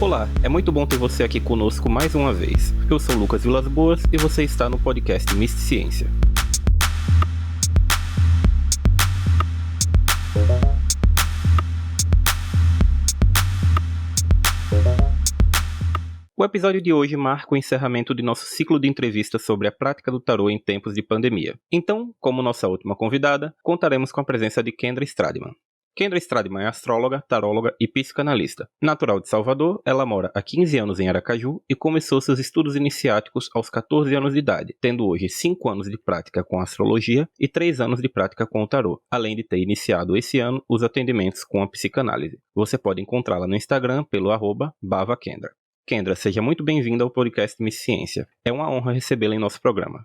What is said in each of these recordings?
Olá, é muito bom ter você aqui conosco mais uma vez. Eu sou Lucas Vilas Boas e você está no podcast Mistisciência. O episódio de hoje marca o encerramento de nosso ciclo de entrevistas sobre a prática do tarô em tempos de pandemia. Então, como nossa última convidada, contaremos com a presença de Kendra Stradman. Kendra Stradman é astróloga, taróloga e psicanalista. Natural de Salvador, ela mora há 15 anos em Aracaju e começou seus estudos iniciáticos aos 14 anos de idade, tendo hoje 5 anos de prática com a astrologia e 3 anos de prática com o tarô, além de ter iniciado esse ano os atendimentos com a psicanálise. Você pode encontrá-la no Instagram pelo @bavakendra. Kendra, seja muito bem-vinda ao podcast Mistisciência. É uma honra recebê-la em nosso programa.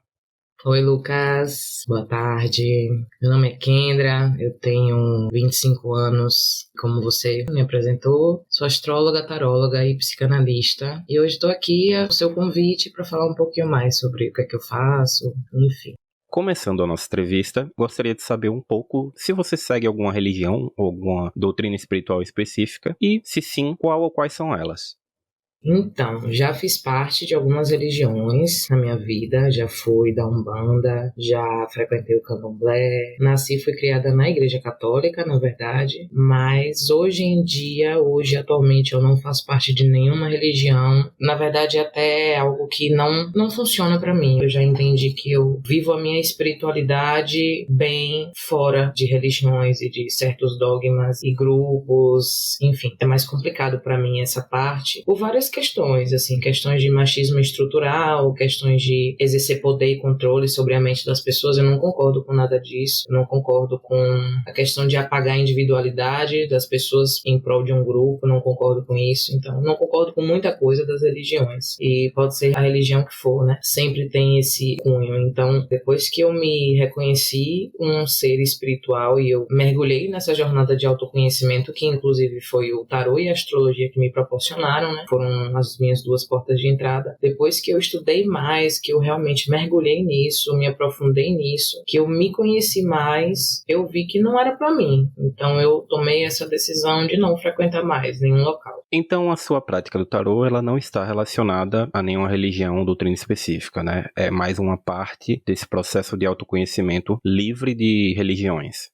Oi, Lucas. Boa tarde. Meu nome é Kendra, eu tenho 25 anos, como você me apresentou. Sou astróloga, taróloga e psicanalista. E hoje estou aqui ao seu convite para falar um pouquinho mais sobre o que é que eu faço, enfim. Começando a nossa entrevista, gostaria de saber um pouco se você segue alguma religião ou alguma doutrina espiritual específica e, se sim, qual ou quais são elas. Então, já fiz parte de algumas religiões na minha vida, já fui da Umbanda, já frequentei o Candomblé, nasci e fui criada na Igreja Católica, na verdade, mas atualmente eu não faço parte de nenhuma religião, na verdade até é algo que não funciona pra mim, eu já entendi que eu vivo a minha espiritualidade bem fora de religiões e de certos dogmas e grupos, enfim, é mais complicado pra mim essa parte, por várias questões, assim, questões de machismo estrutural, questões de exercer poder e controle sobre a mente das pessoas, eu não concordo com nada disso, não concordo com a questão de apagar a individualidade das pessoas em prol de um grupo, não concordo com isso, então não concordo com muita coisa das religiões, e pode ser a religião que for, né, sempre tem esse cunho, então depois que eu me reconheci um ser espiritual e eu mergulhei nessa jornada de autoconhecimento, que inclusive foi o tarô e a astrologia que me proporcionaram, né, foram as minhas duas portas de entrada. Depois que eu estudei mais, que eu realmente mergulhei nisso, me aprofundei nisso, que eu me conheci mais, eu vi que não era para mim. Então eu tomei essa decisão de não frequentar mais nenhum local. Então a sua prática do tarô, ela não está relacionada a nenhuma religião ou doutrina específica, né? É mais uma parte desse processo de autoconhecimento livre de religiões.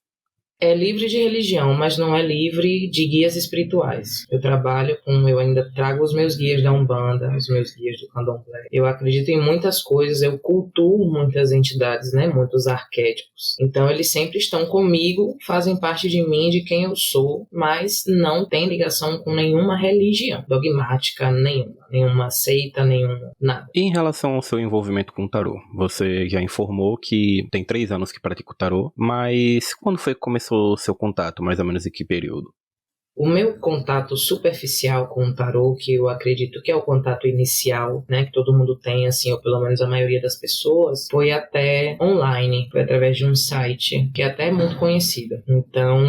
É livre de religião, mas não é livre de guias espirituais. Eu ainda trago os meus guias da Umbanda, os meus guias do Candomblé. Eu acredito em muitas coisas, eu cultuo muitas entidades, né, muitos arquétipos. Então eles sempre estão comigo, fazem parte de mim, de quem eu sou, mas não tem ligação com nenhuma religião dogmática, nenhuma seita, nada. E em relação ao seu envolvimento com o tarô, você já informou que tem 3 anos que pratica o tarô, mas quando foi que começou o seu contato, mais ou menos em que período? O meu contato superficial com o tarô, que eu acredito que é o contato inicial, né, que todo mundo tem, assim, ou pelo menos a maioria das pessoas, foi até online, foi através de um site, que até é muito conhecido. Então,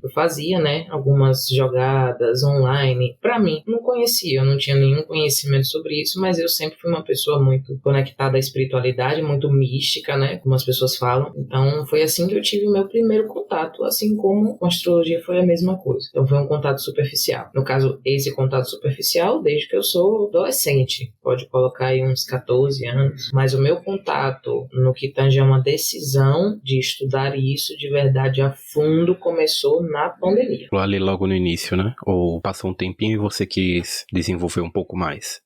eu fazia, né, algumas jogadas online. Pra mim, não conhecia, eu não tinha nenhum conhecimento sobre isso, mas eu sempre fui uma pessoa muito conectada à espiritualidade, muito mística, né, como as pessoas falam. Então, foi assim que eu tive o meu primeiro contato, assim como com a astrologia foi a mesma coisa. Então, foi um contato superficial. No caso, esse contato superficial, desde que eu sou adolescente. Pode colocar aí uns 14 anos. Mas o meu contato no que tange a uma decisão de estudar isso de verdade a fundo começou na pandemia. Ali logo no início, né? Ou passou um tempinho e você quis desenvolver um pouco mais?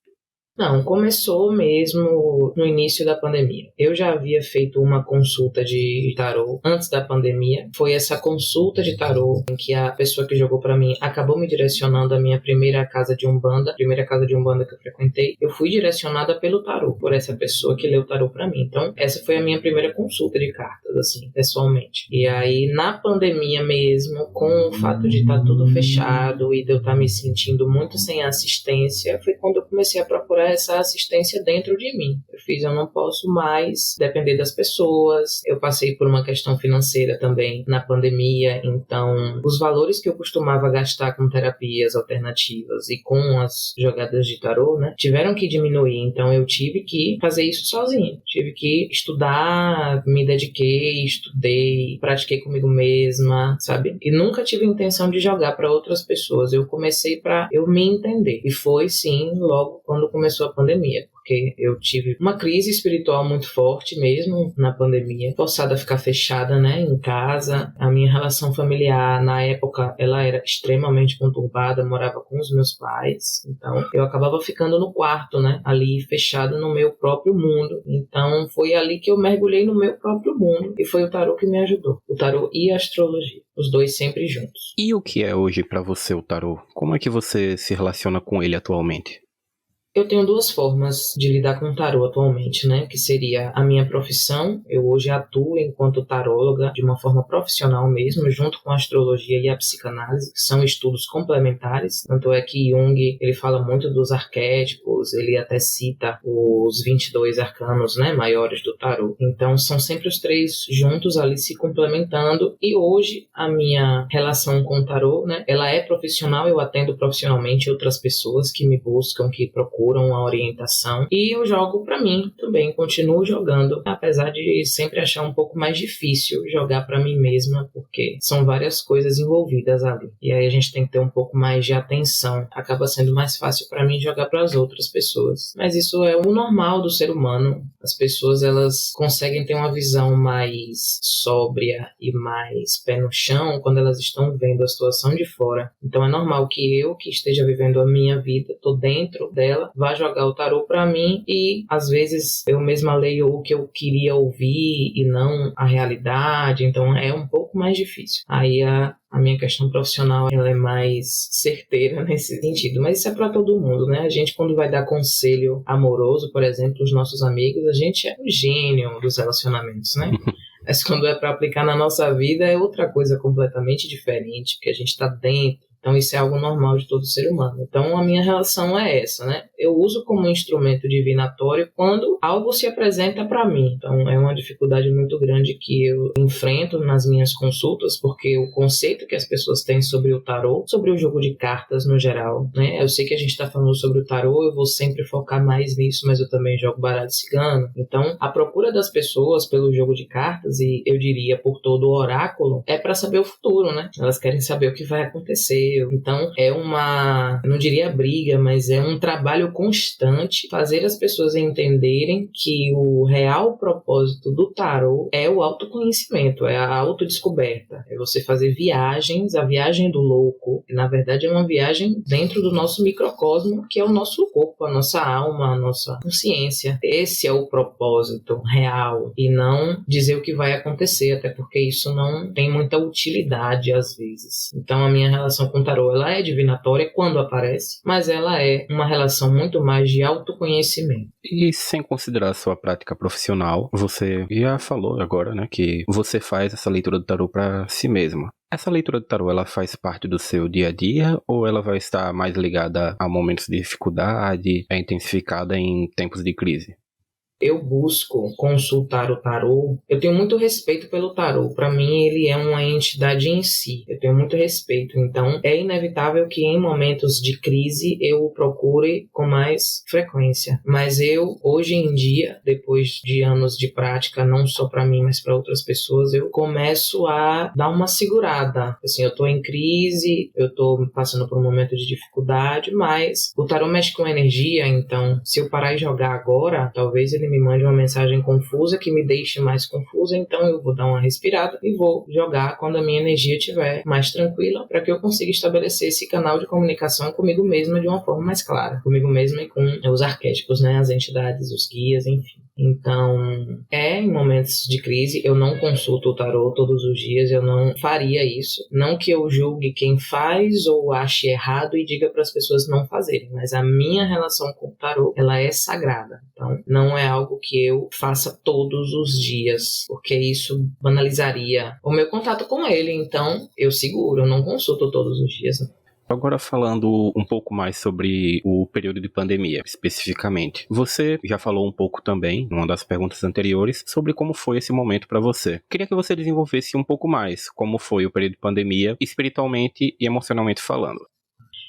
Não, começou mesmo no início da pandemia. Eu já havia feito uma consulta de tarô antes da pandemia. Foi essa consulta de tarô em que a pessoa que jogou pra mim acabou me direcionando à minha primeira casa de Umbanda que eu frequentei. Eu fui direcionada pelo tarô, por essa pessoa que leu o tarô pra mim. Então, essa foi a minha primeira consulta de cartas, assim, pessoalmente. E aí, na pandemia mesmo, com o fato de estar tudo fechado e de eu estar me sentindo muito sem assistência, foi quando eu comecei a procurar para essa assistência dentro de mim. Eu não posso mais depender das pessoas. Eu passei por uma questão financeira também na pandemia, então os valores que eu costumava gastar com terapias alternativas e com as jogadas de tarô, né, tiveram que diminuir. Então eu tive que fazer isso sozinho. Tive que estudar, me dediquei, estudei, pratiquei comigo mesma, sabe? E nunca tive intenção de jogar para outras pessoas. Eu comecei para eu me entender. E foi sim logo quando começou a pandemia, porque eu tive uma crise espiritual muito forte mesmo na pandemia, forçada a ficar fechada, né, em casa. A minha relação familiar, na época, ela era extremamente conturbada, morava com os meus pais, então eu acabava ficando no quarto, né, ali fechado no meu próprio mundo. Então foi ali que eu mergulhei no meu próprio mundo e foi o tarô que me ajudou. O tarô e a astrologia, os dois sempre juntos. E o que é hoje para você o tarô? Como é que você se relaciona com ele atualmente? Eu tenho duas formas de lidar com o tarô atualmente, né? Que seria a minha profissão. Eu hoje atuo enquanto taróloga de uma forma profissional mesmo, junto com a astrologia e a psicanálise, que são estudos complementares. Tanto é que Jung, ele fala muito dos arquétipos, ele até cita os 22 arcanos, né, maiores do tarô. Então são sempre os três juntos ali se complementando. E hoje a minha relação com o tarô, né, ela é profissional. Eu atendo profissionalmente outras pessoas que me buscam, que procuram uma orientação, e eu jogo para mim também, continuo jogando, apesar de sempre achar um pouco mais difícil jogar para mim mesma, porque são várias coisas envolvidas ali, e aí a gente tem que ter um pouco mais de atenção. Acaba sendo mais fácil para mim jogar para as outras pessoas, mas isso é o normal do ser humano. As pessoas, elas conseguem ter uma visão mais sóbria e mais pé no chão quando elas estão vendo a situação de fora. Então é normal que eu, que esteja vivendo a minha vida, tô dentro dela, vá jogar o tarô para mim, e às vezes eu mesma leio o que eu queria ouvir e não a realidade, então é um pouco mais difícil. Aí a minha questão profissional, ela é mais certeira nesse sentido, mas isso é para todo mundo, né? A gente, quando vai dar conselho amoroso, por exemplo, os nossos amigos, a gente é um gênio dos relacionamentos, né? Mas quando é para aplicar na nossa vida é outra coisa completamente diferente, porque a gente está dentro. Então isso é algo normal de todo ser humano. Então a minha relação é essa, né? Eu uso como instrumento divinatório quando algo se apresenta para mim. Então é uma dificuldade muito grande que eu enfrento nas minhas consultas, porque o conceito que as pessoas têm sobre o tarô, sobre o jogo de cartas no geral, né? Eu sei que a gente está falando sobre o tarô, eu vou sempre focar mais nisso, mas eu também jogo baralho cigano. Então a procura das pessoas pelo jogo de cartas, e eu diria por todo o oráculo, é para saber o futuro, né? Elas querem saber o que vai acontecer. Então é uma, eu não diria briga, mas é um trabalho constante fazer as pessoas entenderem que o real propósito do tarô é o autoconhecimento, é a autodescoberta, é você fazer viagens, a viagem do louco, que na verdade é uma viagem dentro do nosso microcosmo, que é o nosso corpo, a nossa alma, a nossa consciência. Esse é o propósito real, e não dizer o que vai acontecer, até porque isso não tem muita utilidade às vezes. Então a minha relação com o tarô, ela é divinatória quando aparece, mas ela é uma relação muito mais de autoconhecimento. E sem considerar a sua prática profissional, você já falou agora, né, que você faz essa leitura do tarô para si mesma. Essa leitura do tarô, ela faz parte do seu dia a dia, ou ela vai estar mais ligada a momentos de dificuldade, é intensificada em tempos de crise? Eu busco consultar o tarô. Eu tenho muito respeito pelo tarô. Para mim, ele é uma entidade em si. Eu tenho muito respeito. Então, é inevitável que em momentos de crise eu o procure com mais frequência. Mas eu, hoje em dia, depois de anos de prática, não só para mim, mas para outras pessoas, eu começo a dar uma segurada. Assim, eu tô em crise, eu tô passando por um momento de dificuldade, mas o tarô mexe com energia, então, se eu parar e jogar agora, talvez ele me mande uma mensagem confusa que me deixe mais confusa, então eu vou dar uma respirada e vou jogar quando a minha energia estiver mais tranquila, para que eu consiga estabelecer esse canal de comunicação comigo mesma de uma forma mais clara, comigo mesma e com os arquétipos, né, as entidades, os guias, enfim. Então, em momentos de crise, eu não consulto o tarô todos os dias, eu não faria isso. Não que eu julgue quem faz ou ache errado e diga para as pessoas não fazerem, mas a minha relação com o tarô, ela é sagrada. Então, não é algo que eu faça todos os dias, porque isso banalizaria o meu contato com ele. Então, eu seguro, eu não consulto todos os dias. Agora falando um pouco mais sobre o período de pandemia, especificamente. Você já falou um pouco também, numa das perguntas anteriores, sobre como foi esse momento para você. Queria que você desenvolvesse um pouco mais como foi o período de pandemia, espiritualmente e emocionalmente falando.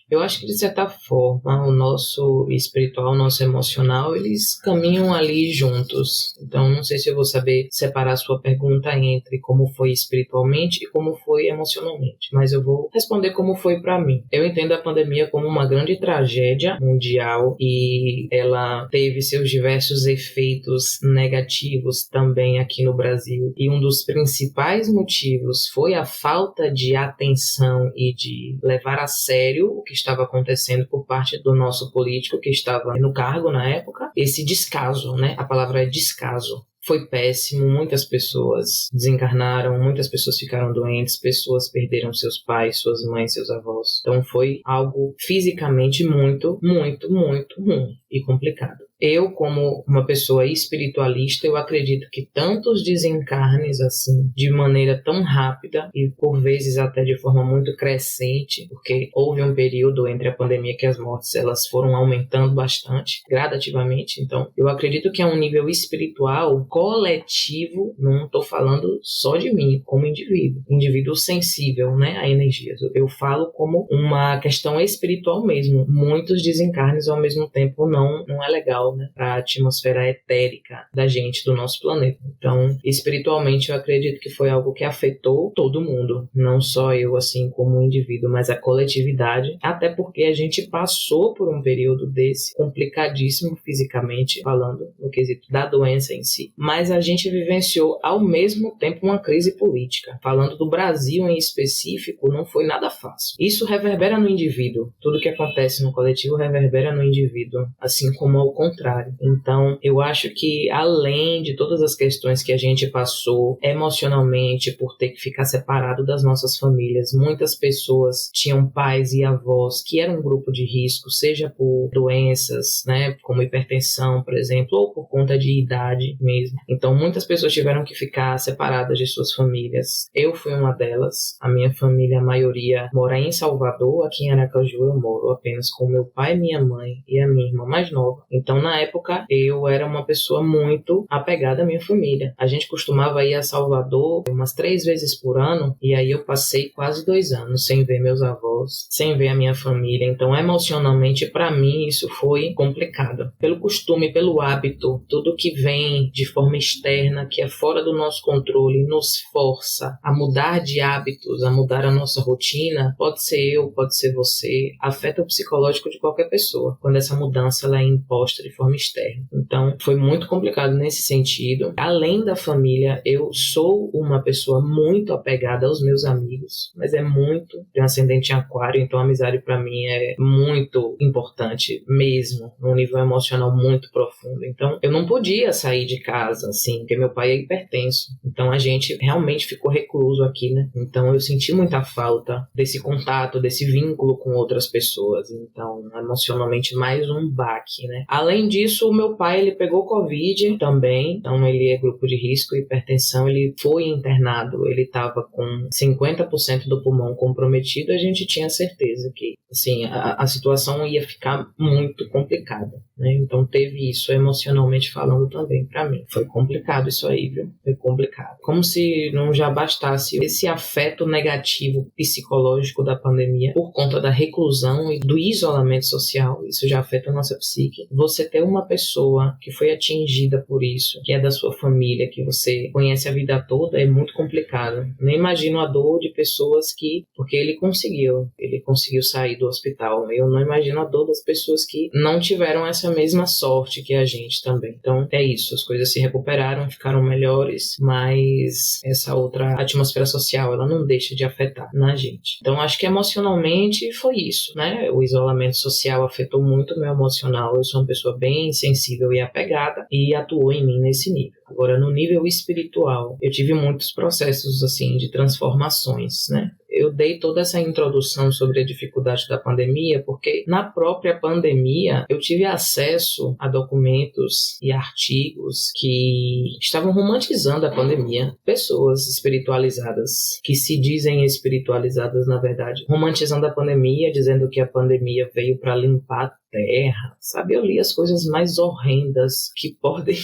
Eu acho que, de certa forma, o nosso espiritual, o nosso emocional, eles caminham ali juntos. Então, não sei se eu vou saber separar a sua pergunta entre como foi espiritualmente e como foi emocionalmente, mas eu vou responder como foi para mim. Eu entendo a pandemia como uma grande tragédia mundial e ela teve seus diversos efeitos negativos também aqui no Brasil. E um dos principais motivos foi a falta de atenção e de levar a sério o que estava acontecendo por parte do nosso político que estava no cargo na época. Esse descaso, né? A palavra é descaso. Foi péssimo, muitas pessoas desencarnaram, muitas pessoas ficaram doentes, pessoas perderam seus pais, suas mães, seus avós. Então foi algo fisicamente muito, muito, muito ruim e complicado. Eu, como uma pessoa espiritualista, eu acredito que tantos desencarnes assim, de maneira tão rápida e por vezes até de forma muito crescente, porque houve um período entre a pandemia que as mortes elas foram aumentando bastante, gradativamente. Então, eu acredito que a um nível espiritual coletivo, não estou falando só de mim como indivíduo sensível, né, a energias. Eu falo como uma questão espiritual mesmo. Muitos desencarnes ao mesmo tempo não é legal, né, para a atmosfera etérica da gente, do nosso planeta. Então, espiritualmente, eu acredito que foi algo que afetou todo mundo, não só eu, assim, como indivíduo, mas a coletividade, até porque a gente passou por um período desse complicadíssimo fisicamente falando, no quesito da doença em si, mas a gente vivenciou ao mesmo tempo uma crise política. Falando do Brasil em específico, não foi nada fácil. Isso reverbera no indivíduo. Tudo que acontece no coletivo reverbera no indivíduo, assim como ao contrário. Então, eu acho que além de todas as questões que a gente passou emocionalmente por ter que ficar separado das nossas famílias, muitas pessoas tinham pais e avós que eram um grupo de risco, seja por doenças, né, como hipertensão, por exemplo, ou por conta de idade mesmo. Então, muitas pessoas tiveram que ficar separadas de suas famílias. Eu fui uma delas. A minha família, a maioria, mora em Salvador. Aqui em Aracaju eu moro apenas com meu pai, minha mãe e a minha irmã mais nova. Então, na época, eu era uma pessoa muito apegada à minha família. A gente costumava ir a Salvador umas 3 vezes por ano, e aí eu passei quase 2 anos sem ver meus avós, sem ver a minha família. Então, emocionalmente, para mim, isso foi complicado. Pelo costume, pelo hábito, tudo que vem de forma externa, que é fora do nosso controle, nos força a mudar de hábitos, a mudar a nossa rotina. Pode ser eu, pode ser você, afeta o psicológico de qualquer pessoa, quando essa mudança ela é imposta de forma externa. Então, foi muito complicado nesse sentido. Além da família, eu sou uma pessoa muito apegada aos meus amigos, mas é muito, de um ascendente em aquário, então a amizade para mim é muito importante mesmo, num nível emocional muito profundo. Então, eu não podia sair de casa, assim, porque meu pai é hipertenso. Então, a gente realmente ficou recluso aqui, né? Então, eu senti muita falta desse contato, desse vínculo com outras pessoas. Então, emocionalmente, mais um baque, né? Além disso, o meu pai, ele pegou Covid também. Então, ele é grupo de risco, hipertensão. Ele foi internado. Ele estava com 50% do pulmão comprometido. A gente tinha certeza que, assim, a situação ia ficar muito complicada, né? Então, teve isso emocionalmente falando também para mim. Foi complicado isso aí, viu? Foi complicado. Como se não já bastasse esse afeto negativo psicológico da pandemia por conta da reclusão e do isolamento social. Isso já afeta a nossa psique. Você ter uma pessoa que foi atingida por isso, que é da sua família, que você conhece a vida toda, é muito complicado. Nem imagino a dor de pessoas que... Porque ele conseguiu sair do hospital. Eu não imagino a dor das pessoas que não tiveram essa mesma sorte que a gente também. Então, é isso. As coisas se recuperaram, ficaram melhores, mas essa outra atmosfera social, ela não deixa de afetar na gente. Então, acho que emocionalmente foi isso, né? O isolamento social afetou muito o meu emocional. Eu sou uma pessoa bem sensível e apegada e atuou em mim nesse nível. Agora, no nível espiritual, eu tive muitos processos, assim, de transformações, né? Eu dei toda essa introdução sobre a dificuldade da pandemia, porque na própria pandemia eu tive acesso a documentos e artigos que estavam romantizando a pandemia. Pessoas espiritualizadas, que se dizem espiritualizadas, na verdade, romantizando a pandemia, dizendo que a pandemia veio para limpar a terra, sabe? Eu li as coisas mais horrendas que podem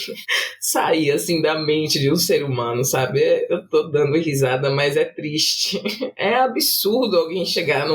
sair, assim, da mente de um ser humano, sabe? Eu tô dando risada, mas é triste. É absurdo alguém chegar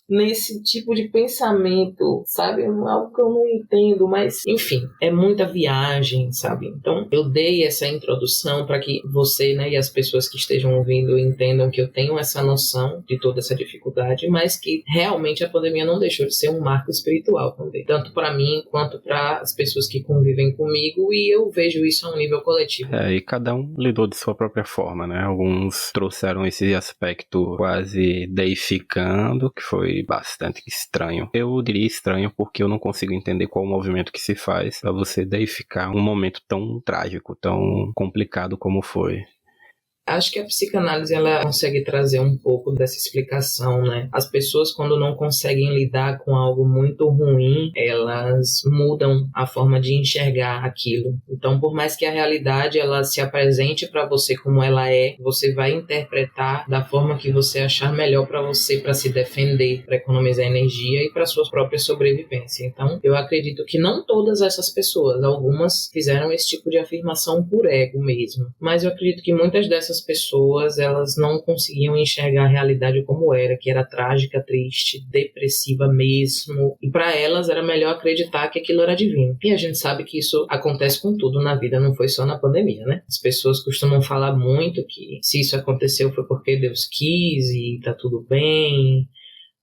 nesse tipo de pensamento, sabe? Algo que eu não entendo, mas, enfim, é muita viagem, sabe? Então, eu dei essa introdução para que você, né, e as pessoas que estejam ouvindo entendam que eu tenho essa noção de toda essa dificuldade, mas que realmente a pandemia não deixou de ser um marco espiritual também, tanto para mim quanto para as pessoas que convivem comigo, e eu vejo isso a um nível coletivo. E cada um lidou de sua própria forma, né? Alguns trouxeram esse aspecto quase deificando, que foi bastante estranho. Eu diria estranho porque eu não consigo entender qual o movimento que se faz para você deificar um momento tão trágico, tão complicado como foi. Acho que a psicanálise ela consegue trazer um pouco dessa explicação, né? As pessoas, quando não conseguem lidar com algo muito ruim, elas mudam a forma de enxergar aquilo. Então, por mais que a realidade ela se apresente para você como ela é, você vai interpretar da forma que você achar melhor para você, para se defender, para economizar energia e para sua própria sobrevivência. Então, eu acredito que não todas essas pessoas, algumas fizeram esse tipo de afirmação por ego mesmo, mas eu acredito que muitas dessas pessoas, elas não conseguiam enxergar a realidade como era, que era trágica, triste, depressiva mesmo, e para elas era melhor acreditar que aquilo era divino. E a gente sabe que isso acontece com tudo na vida, não foi só na pandemia, né? As pessoas costumam falar muito que se isso aconteceu foi porque Deus quis e tá tudo bem,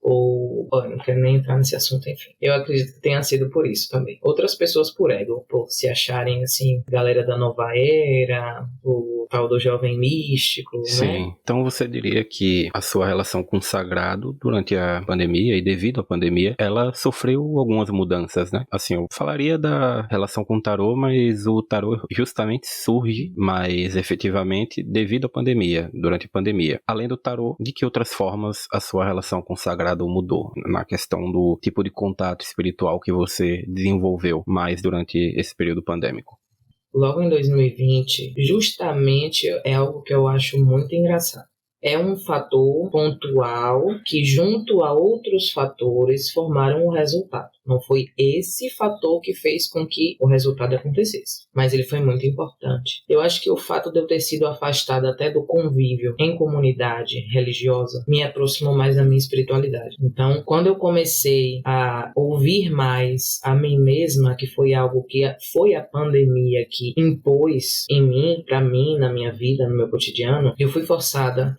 ou não quero nem entrar nesse assunto, enfim. Eu acredito que tenha sido por isso também. Outras pessoas por ego, por se acharem assim, galera da nova era, o tal do jovem místico, Sim. né? Então você diria que a sua relação com o sagrado durante a pandemia e devido à pandemia, ela sofreu algumas mudanças, né? Assim, eu falaria da relação com o tarô, mas o tarô justamente surge mais efetivamente devido à pandemia, durante a pandemia. Além do tarô, de que outras formas a sua relação com o sagrado mudou na questão do tipo de contato espiritual que você desenvolveu mais durante esse período pandêmico? Logo em 2020, justamente é algo que eu acho muito engraçado. É um fator pontual que, junto a outros fatores, formaram o resultado. Não foi esse fator que fez com que o resultado acontecesse, mas ele foi muito importante. Eu acho que o fato de eu ter sido afastada até do convívio em comunidade religiosa me aproximou mais da minha espiritualidade. Então, quando eu comecei a ouvir mais a mim mesma, que foi algo que foi a pandemia que impôs em mim, para mim, na minha vida, no meu cotidiano, eu fui forçada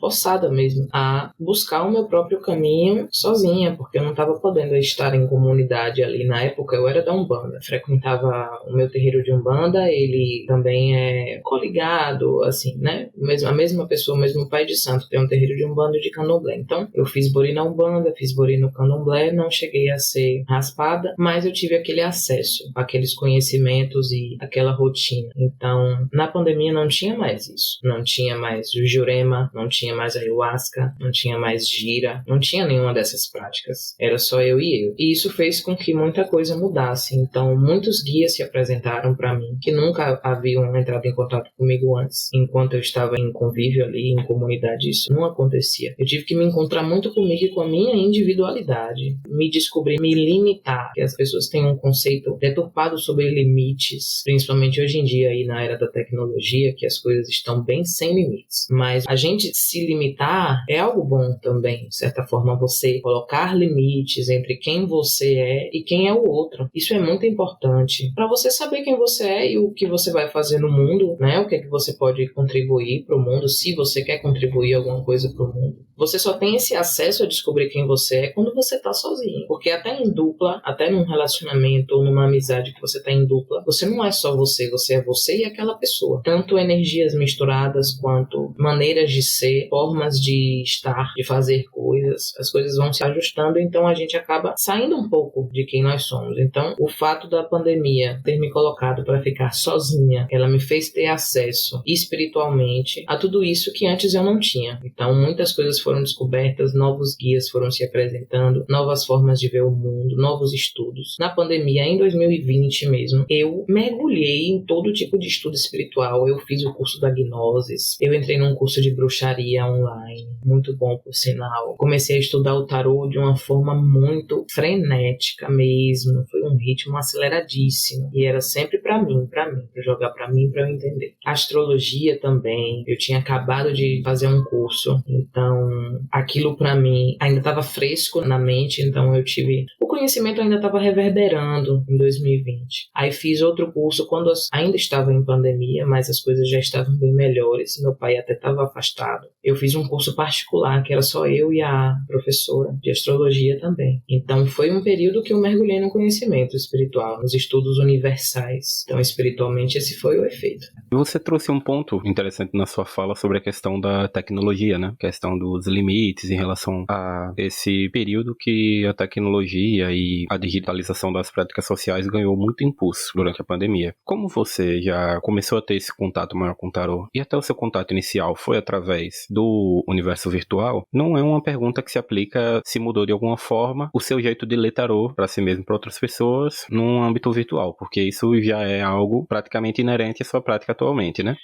mesmo a buscar o meu próprio caminho sozinha, porque eu não estava podendo estar em comunidade ali. Na época eu era da Umbanda, frequentava o meu terreiro de Umbanda, ele também é coligado, assim, né? A mesma pessoa, o mesmo pai de santo, tem um terreiro de Umbanda e de Candomblé. Então, eu fiz bori na Umbanda, fiz bori no Candomblé, não cheguei a ser raspada, mas eu tive aquele acesso, aqueles conhecimentos e aquela rotina. Então, na pandemia não tinha mais isso. Não tinha mais o Jurema, não tinha mais ayahuasca, não tinha mais gira, não tinha nenhuma dessas práticas. Era só eu e eu. E isso fez com que muita coisa mudasse. Então, muitos guias se apresentaram para mim que nunca haviam entrado em contato comigo antes. Enquanto eu estava em convívio ali, em comunidade, isso não acontecia. Eu tive que me encontrar muito comigo e com a minha individualidade. Me descobrir, me limitar. Que as pessoas têm um conceito deturpado sobre limites, principalmente hoje em dia aí na era da tecnologia, que as coisas estão bem sem limites. Mas a gente se limitar é algo bom também, de certa forma, você colocar limites entre quem você é e quem é o outro. Isso é muito importante para você saber quem você é e o que você vai fazer no mundo, né? O que é que você pode contribuir para o mundo, se você quer contribuir alguma coisa para o mundo. Você só tem esse acesso a descobrir quem você é quando você tá sozinho. Porque até em dupla, até num relacionamento ou numa amizade que você tá em dupla, você não é só você é você e aquela pessoa. Tanto energias misturadas quanto maneiras de ser, formas de estar, de fazer coisas, as coisas vão se ajustando, então a gente acaba saindo um pouco de quem nós somos. Então, o fato da pandemia ter me colocado para ficar sozinha, ela me fez ter acesso espiritualmente a tudo isso que antes eu não tinha. Então, muitas coisas foram descobertas, novos guias foram se apresentando, novas formas de ver o mundo, novos estudos. Na pandemia, em 2020 mesmo, eu mergulhei em todo tipo de estudo espiritual. Eu fiz o curso da Gnosis, eu entrei num curso de bruxaria online, muito bom por sinal. Comecei a estudar o tarô de uma forma muito frenética mesmo, foi um ritmo aceleradíssimo e era sempre para mim, para jogar para mim, para eu entender. Astrologia também, eu tinha acabado de fazer um curso, então aquilo para mim ainda estava fresco na mente, então eu tive... O conhecimento ainda estava reverberando em 2020. Aí fiz outro curso quando ainda estava em pandemia, mas as coisas já estavam bem melhores, meu pai até estava afastado. Eu fiz um curso particular, que era só eu e a professora de astrologia também. Então foi um período que eu mergulhei no conhecimento espiritual, nos estudos universais. Então espiritualmente esse foi o efeito. Você trouxe um ponto interessante na sua fala sobre a questão da tecnologia, né? A questão dos limites em relação a esse período que a tecnologia e a digitalização das práticas sociais ganhou muito impulso durante a pandemia. Como você já começou a ter esse contato maior com o tarô e até o seu contato inicial foi através do universo virtual, não é uma pergunta que se aplica se mudou de alguma forma o seu jeito de ler tarô para si mesmo, para outras pessoas, num âmbito virtual, porque isso já é algo praticamente inerente à sua prática atualmente, né?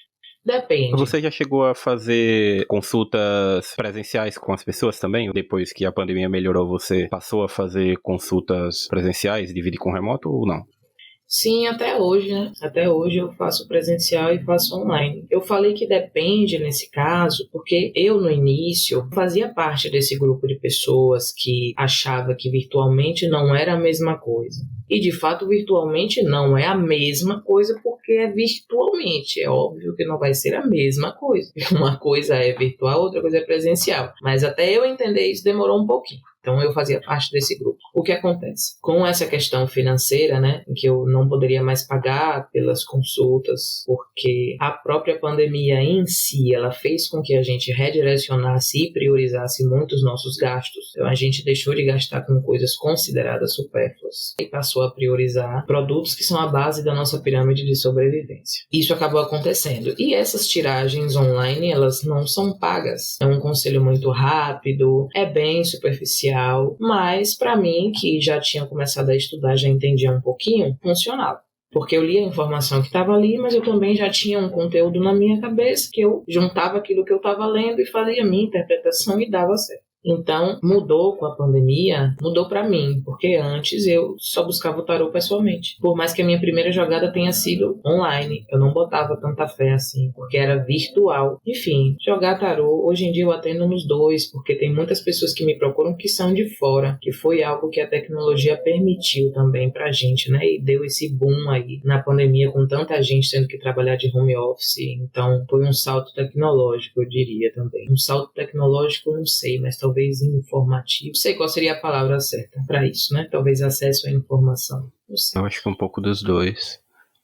Depende. Você já chegou a fazer consultas presenciais com as pessoas também? Depois que a pandemia melhorou, você passou a fazer consultas presenciais, dividir com remoto ou não? Sim, até hoje, né? Até hoje eu faço presencial e faço online. Eu falei que depende nesse caso, porque eu no início fazia parte desse grupo de pessoas que achava que virtualmente não era a mesma coisa. E de fato, virtualmente não é a mesma coisa porque é virtualmente. É óbvio que não vai ser a mesma coisa. Uma coisa é virtual, outra coisa é presencial. Mas até eu entender isso demorou um pouquinho. Então eu fazia parte desse grupo. O que acontece? Com essa questão financeira, né, em que eu não poderia mais pagar pelas consultas, porque a própria pandemia em si, ela fez com que a gente redirecionasse e priorizasse muito os nossos gastos. Então a gente deixou de gastar com coisas consideradas supérfluas e passou a priorizar produtos que são a base da nossa pirâmide de sobrevivência. Isso acabou acontecendo. E essas tiragens online, elas não são pagas. É um conselho muito rápido, é bem superficial, mas para mim, que já tinha começado a estudar, já entendia um pouquinho, funcionava. Porque eu lia a informação que estava ali, mas eu também já tinha um conteúdo na minha cabeça que eu juntava aquilo que eu estava lendo e fazia a minha interpretação e dava certo. Então, mudou com a pandemia, mudou para mim, porque antes eu só buscava o tarô pessoalmente. Por mais que a minha primeira jogada tenha sido online, eu não botava tanta fé assim, porque era virtual. Enfim, jogar tarô, hoje em dia eu atendo nos dois, porque tem muitas pessoas que me procuram que são de fora, que foi algo que a tecnologia permitiu também pra gente, né? E deu esse boom aí na pandemia, com tanta gente tendo que trabalhar de home office. Então, foi um salto tecnológico, eu diria também. Um salto tecnológico, não sei, mas talvez informativo. Não sei qual seria a palavra certa para isso, né? Talvez acesso à informação. Não sei. Eu acho que um pouco dos dois.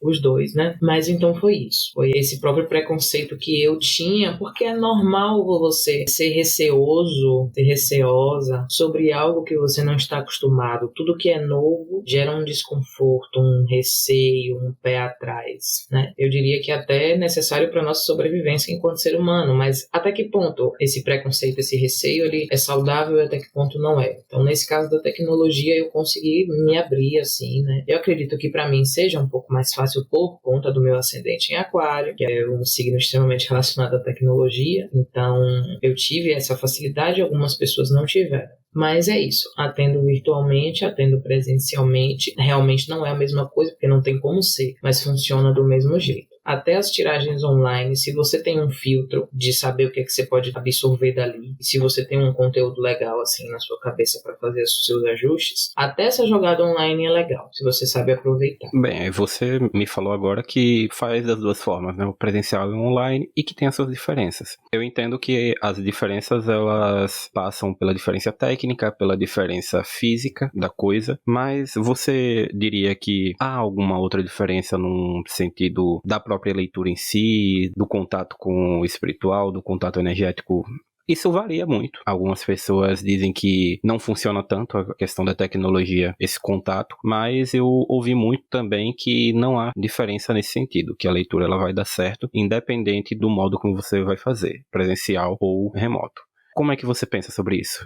Os dois, né? Mas então foi isso. Foi esse próprio preconceito que eu tinha, porque é normal você ser receoso, ser receosa sobre algo que você não está acostumado. Tudo que é novo gera um desconforto, um receio, um pé atrás, né? Eu diria que até é necessário para nossa sobrevivência enquanto ser humano, mas até que ponto esse preconceito, esse receio, ele é saudável e até que ponto não é? Então, nesse caso da tecnologia, eu consegui me abrir assim, né? Eu acredito que para mim seja um pouco mais fácil por conta do meu ascendente em Aquário, que é um signo extremamente relacionado à tecnologia. Então, eu tive essa facilidade, algumas pessoas não tiveram. Mas é isso, atendo virtualmente, atendo presencialmente, realmente não é a mesma coisa, porque não tem como ser, mas funciona do mesmo jeito. até as tiragens online, se você tem um filtro de saber o que é que você pode absorver dali, e se você tem um conteúdo legal assim na sua cabeça para fazer os seus ajustes, até essa jogada online é legal, se você sabe aproveitar. Bem, você me falou agora que faz das duas formas, né? O presencial e o online, e que tem as suas diferenças. Eu entendo que as diferenças, elas passam pela diferença técnica, pela diferença física da coisa, mas você diria que há alguma outra diferença num sentido da própria leitura em si, do contato com o espiritual, do contato energético? Isso varia muito. Algumas pessoas dizem que não funciona tanto a questão da tecnologia, esse contato, mas eu ouvi muito também que não há diferença nesse sentido, que a leitura ela vai dar certo, independente do modo como você vai fazer, presencial ou remoto. Como é que você pensa sobre isso?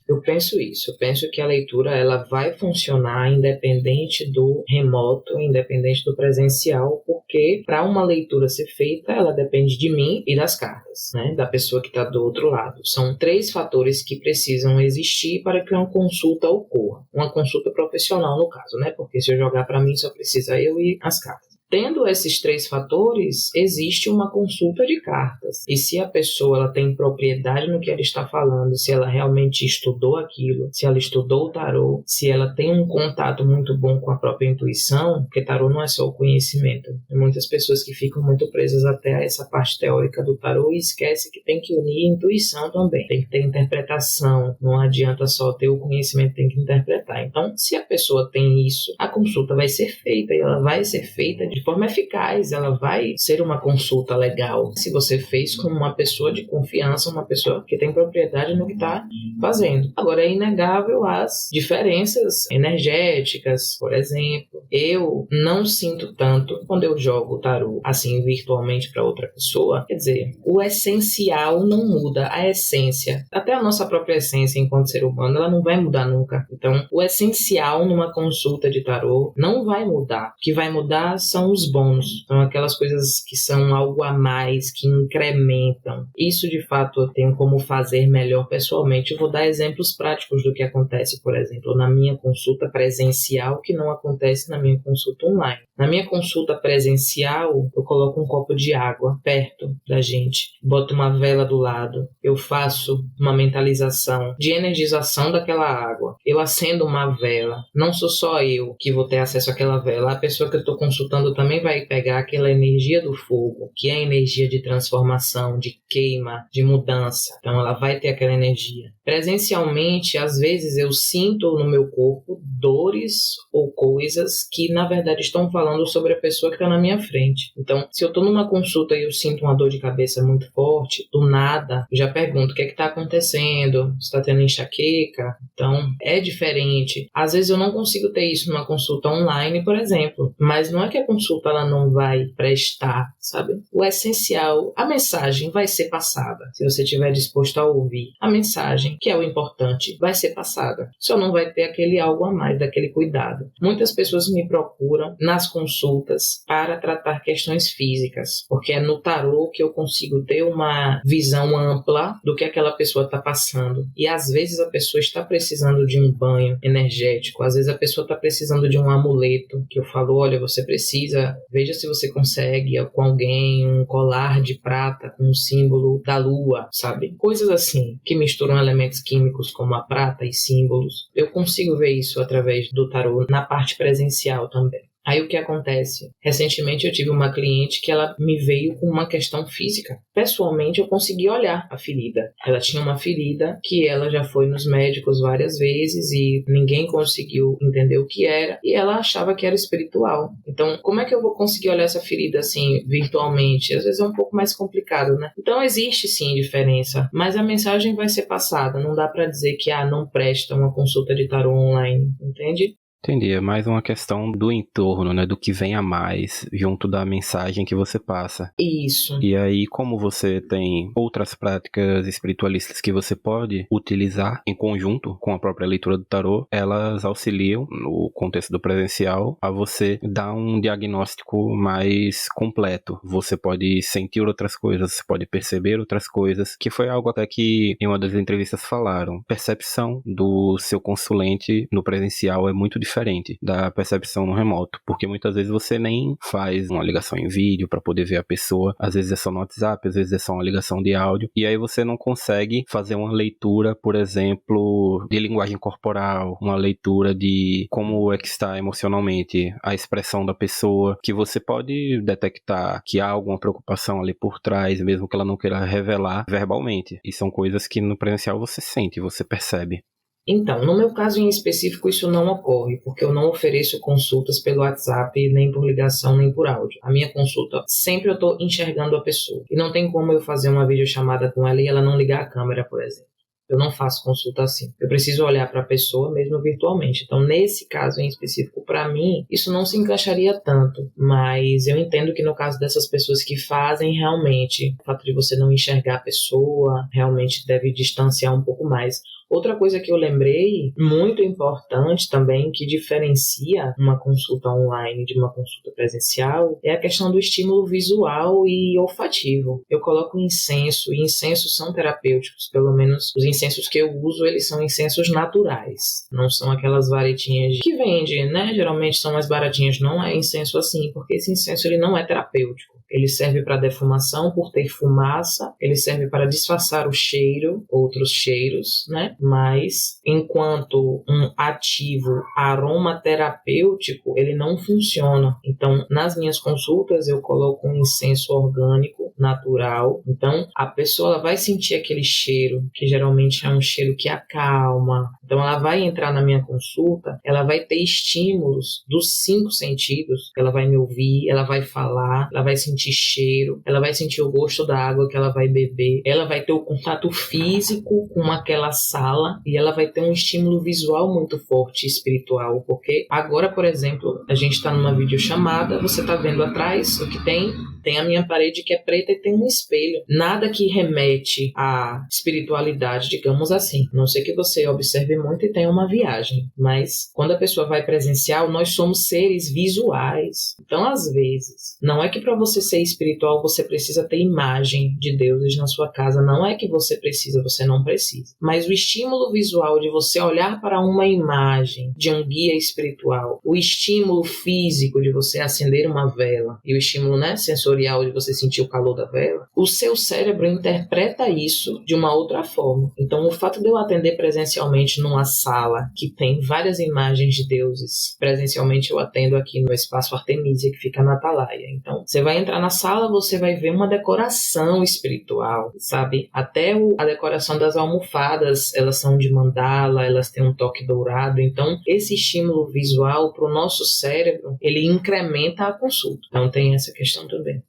Eu penso isso, eu penso que a leitura ela vai funcionar independente do remoto, independente do presencial, porque para uma leitura ser feita, ela depende de mim e das cartas, né, da pessoa que está do outro lado. São 3 fatores que precisam existir para que uma consulta ocorra. Uma consulta profissional, no caso, né, porque se eu jogar para mim só precisa eu e as cartas. Tendo esses 3 fatores, existe uma consulta de cartas. E se a pessoa ela tem propriedade no que ela está falando, se ela realmente estudou aquilo, se ela estudou o tarô, se ela tem um contato muito bom com a própria intuição, porque tarô não é só o conhecimento. Tem muitas pessoas que ficam muito presas até a essa parte teórica do tarô e esquecem que tem que unir a intuição também. Tem que ter interpretação, não adianta só ter o conhecimento, tem que interpretar. Então, se a pessoa tem isso, a consulta vai ser feita e ela vai ser feita de forma eficaz, ela vai ser uma consulta legal se você fez com uma pessoa de confiança, uma pessoa que tem propriedade no que está fazendo. Agora, é inegável as diferenças energéticas, por exemplo. Eu não sinto tanto quando eu jogo o tarô assim virtualmente para outra pessoa. Quer dizer, o essencial não muda, a essência, até a nossa própria essência enquanto ser humano, ela não vai mudar nunca. Então, o essencial numa consulta de tarô não vai mudar. O que vai mudar são os bônus, são aquelas coisas que são algo a mais, que incrementam. Isso, de fato, eu tenho como fazer melhor pessoalmente. Eu vou dar exemplos práticos do que acontece, por exemplo, na minha consulta presencial, que não acontece na minha consulta online. Na minha consulta presencial, eu coloco um copo de água perto da gente, boto uma vela do lado, eu faço uma mentalização de energização daquela água, eu acendo uma vela, não sou só eu que vou ter acesso àquela vela, a pessoa que eu estou consultando também vai pegar aquela energia do fogo, que é a energia de transformação, de queima, de mudança, então ela vai ter aquela energia. Presencialmente, às vezes eu sinto no meu corpo dores ou coisas que na verdade estão falando sobre a pessoa que está na minha frente. Então, se eu estou numa consulta e eu sinto uma dor de cabeça muito forte, do nada, eu já pergunto o que é que está acontecendo, você está tendo enxaqueca? Então, é diferente. Às vezes eu não consigo ter isso numa consulta online, por exemplo, mas não é que a consulta ela não vai prestar, sabe? O essencial, a mensagem vai ser passada, se você estiver disposto a ouvir. A mensagem, que é o importante, vai ser passada. Só não vai ter aquele algo a mais, daquele cuidado. Muitas pessoas me procuram nas consultas para tratar questões físicas, porque é no tarô que eu consigo ter uma visão ampla do que aquela pessoa está passando. E às vezes a pessoa está precisando de um banho energético, às vezes a pessoa está precisando de um amuleto, que eu falo, olha, você precisa, veja se você consegue com alguém um colar de prata com o símbolo da lua, sabe? Coisas assim, que misturam elementos químicos como a prata e símbolos. Eu consigo ver isso através do tarô na parte presencial também. Aí o que acontece? Recentemente eu tive uma cliente que ela me veio com uma questão física. Pessoalmente eu consegui olhar a ferida. Ela tinha uma ferida que ela já foi nos médicos várias vezes e ninguém conseguiu entender o que era e ela achava que era espiritual. Então como é que eu vou conseguir olhar essa ferida assim virtualmente? Às vezes é um pouco mais complicado, né? Então existe sim diferença, mas a mensagem vai ser passada. Não dá pra dizer que não presta uma consulta de tarô online, entende? Entendi, é mais uma questão do entorno, né, do que vem a mais junto da mensagem que você passa. Isso. E aí, como você tem outras práticas espiritualistas que você pode utilizar em conjunto com a própria leitura do tarô, elas auxiliam, no contexto do presencial, a você dar um diagnóstico mais completo. Você pode sentir outras coisas, você pode perceber outras coisas, que foi algo até que em uma das entrevistas falaram. Percepção do seu consulente no presencial é muito diferente diferente da percepção no remoto, porque muitas vezes você nem faz uma ligação em vídeo para poder ver a pessoa, às vezes é só no WhatsApp, às vezes é só uma ligação de áudio, e aí você não consegue fazer uma leitura, por exemplo, de linguagem corporal, uma leitura de como é que está emocionalmente a expressão da pessoa, que você pode detectar que há alguma preocupação ali por trás, mesmo que ela não queira revelar verbalmente, e são coisas que no presencial você sente, você percebe. Então, no meu caso em específico, isso não ocorre, porque eu não ofereço consultas pelo WhatsApp, nem por ligação, nem por áudio. A minha consulta, sempre eu estou enxergando a pessoa. E não tem como eu fazer uma videochamada com ela e ela não ligar a câmera, por exemplo. Eu não faço consulta assim. Eu preciso olhar para a pessoa mesmo virtualmente. Então, nesse caso em específico, para mim, isso não se encaixaria tanto. Mas eu entendo que no caso dessas pessoas que fazem, realmente, o fato de você não enxergar a pessoa, realmente deve distanciar um pouco mais. Outra coisa que eu lembrei, muito importante também, que diferencia uma consulta online de uma consulta presencial, é a questão do estímulo visual e olfativo. Eu coloco incenso, e incensos são terapêuticos, pelo menos os incensos que eu uso, eles são incensos naturais, não são aquelas varetinhas que vende, né? Geralmente são mais baratinhas, não é incenso assim, porque esse incenso ele não é terapêutico. Ele serve para defumação por ter fumaça, ele serve para disfarçar o cheiro, outros cheiros, né? Mas, enquanto um ativo aromaterapêutico, ele não funciona. Então, nas minhas consultas, eu coloco um incenso orgânico, natural. Então, a pessoa vai sentir aquele cheiro, que geralmente é um cheiro que acalma. Então, ela vai entrar na minha consulta, ela vai ter estímulos dos 5 sentidos. Ela vai me ouvir, ela vai falar, ela vai sentir cheiro, ela vai sentir o gosto da água que ela vai beber, ela vai ter o contato físico com aquela sala e ela vai ter um estímulo visual muito forte, espiritual, porque agora, por exemplo, a gente está numa videochamada, você está vendo atrás o que tem? Tem a minha parede que é preta e tem um espelho. Nada que remete à espiritualidade, digamos assim. A não sei que você observe muito e tenha uma viagem, mas quando a pessoa vai presencial, nós somos seres visuais. Então, às vezes, não é que para você ser espiritual você precisa ter imagem de deuses na sua casa, não é que você precisa, você não precisa. Mas o estímulo visual de você olhar para uma imagem de um guia espiritual, o estímulo físico de você acender uma vela e o estímulo, né, sensorial de você sentir o calor da vela, o seu cérebro interpreta isso de uma outra forma. Então, o fato de eu atender presencialmente numa sala que tem várias imagens de deuses, presencialmente eu atendo aqui no Espaço Artemisia, que fica na Atalaia. Então, você vai entrar na sala, você vai ver uma decoração espiritual, sabe? Até a decoração das almofadas, elas são de mandala, elas têm um toque dourado. Então, esse estímulo visual para o nosso cérebro, ele incrementa a consulta. Então, tem essa questão também.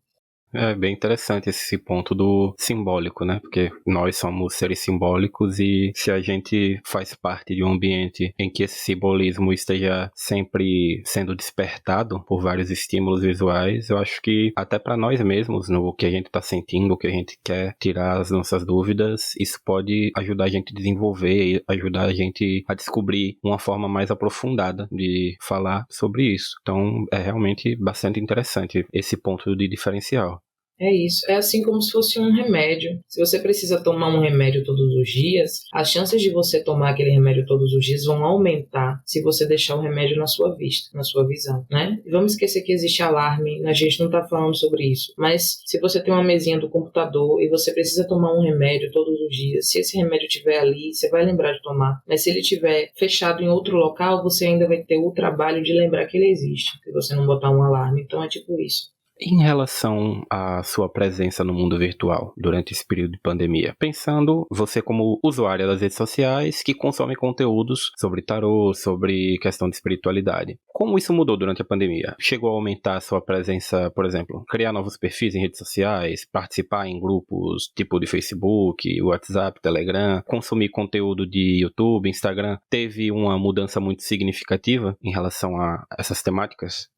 É bem interessante esse ponto do simbólico, né? Porque nós somos seres simbólicos e se a gente faz parte de um ambiente em que esse simbolismo esteja sempre sendo despertado por vários estímulos visuais, eu acho que até para nós mesmos, no que a gente está sentindo, o que a gente quer tirar as nossas dúvidas, isso pode ajudar a gente a desenvolver e ajudar a gente a descobrir uma forma mais aprofundada de falar sobre isso. Então é realmente bastante interessante esse ponto de diferencial. É isso, é assim como se fosse um remédio. Se você precisa tomar um remédio todos os dias, as chances de você tomar aquele remédio todos os dias vão aumentar se você deixar o remédio na sua vista, na sua visão, né? E vamos esquecer que existe alarme, a gente não está falando sobre isso, mas se você tem uma mesinha do computador e você precisa tomar um remédio todos os dias, se esse remédio estiver ali, você vai lembrar de tomar, mas se ele estiver fechado em outro local, você ainda vai ter o trabalho de lembrar que ele existe, se você não botar um alarme. Então é tipo isso. Em relação à sua presença no mundo virtual durante esse período de pandemia, pensando você como usuária das redes sociais que consome conteúdos sobre tarô, sobre questão de espiritualidade, como isso mudou durante a pandemia? Chegou a aumentar a sua presença, por exemplo, criar novos perfis em redes sociais, participar em grupos tipo de Facebook, WhatsApp, Telegram, consumir conteúdo de YouTube, Instagram? Teve uma mudança muito significativa em relação a essas temáticas?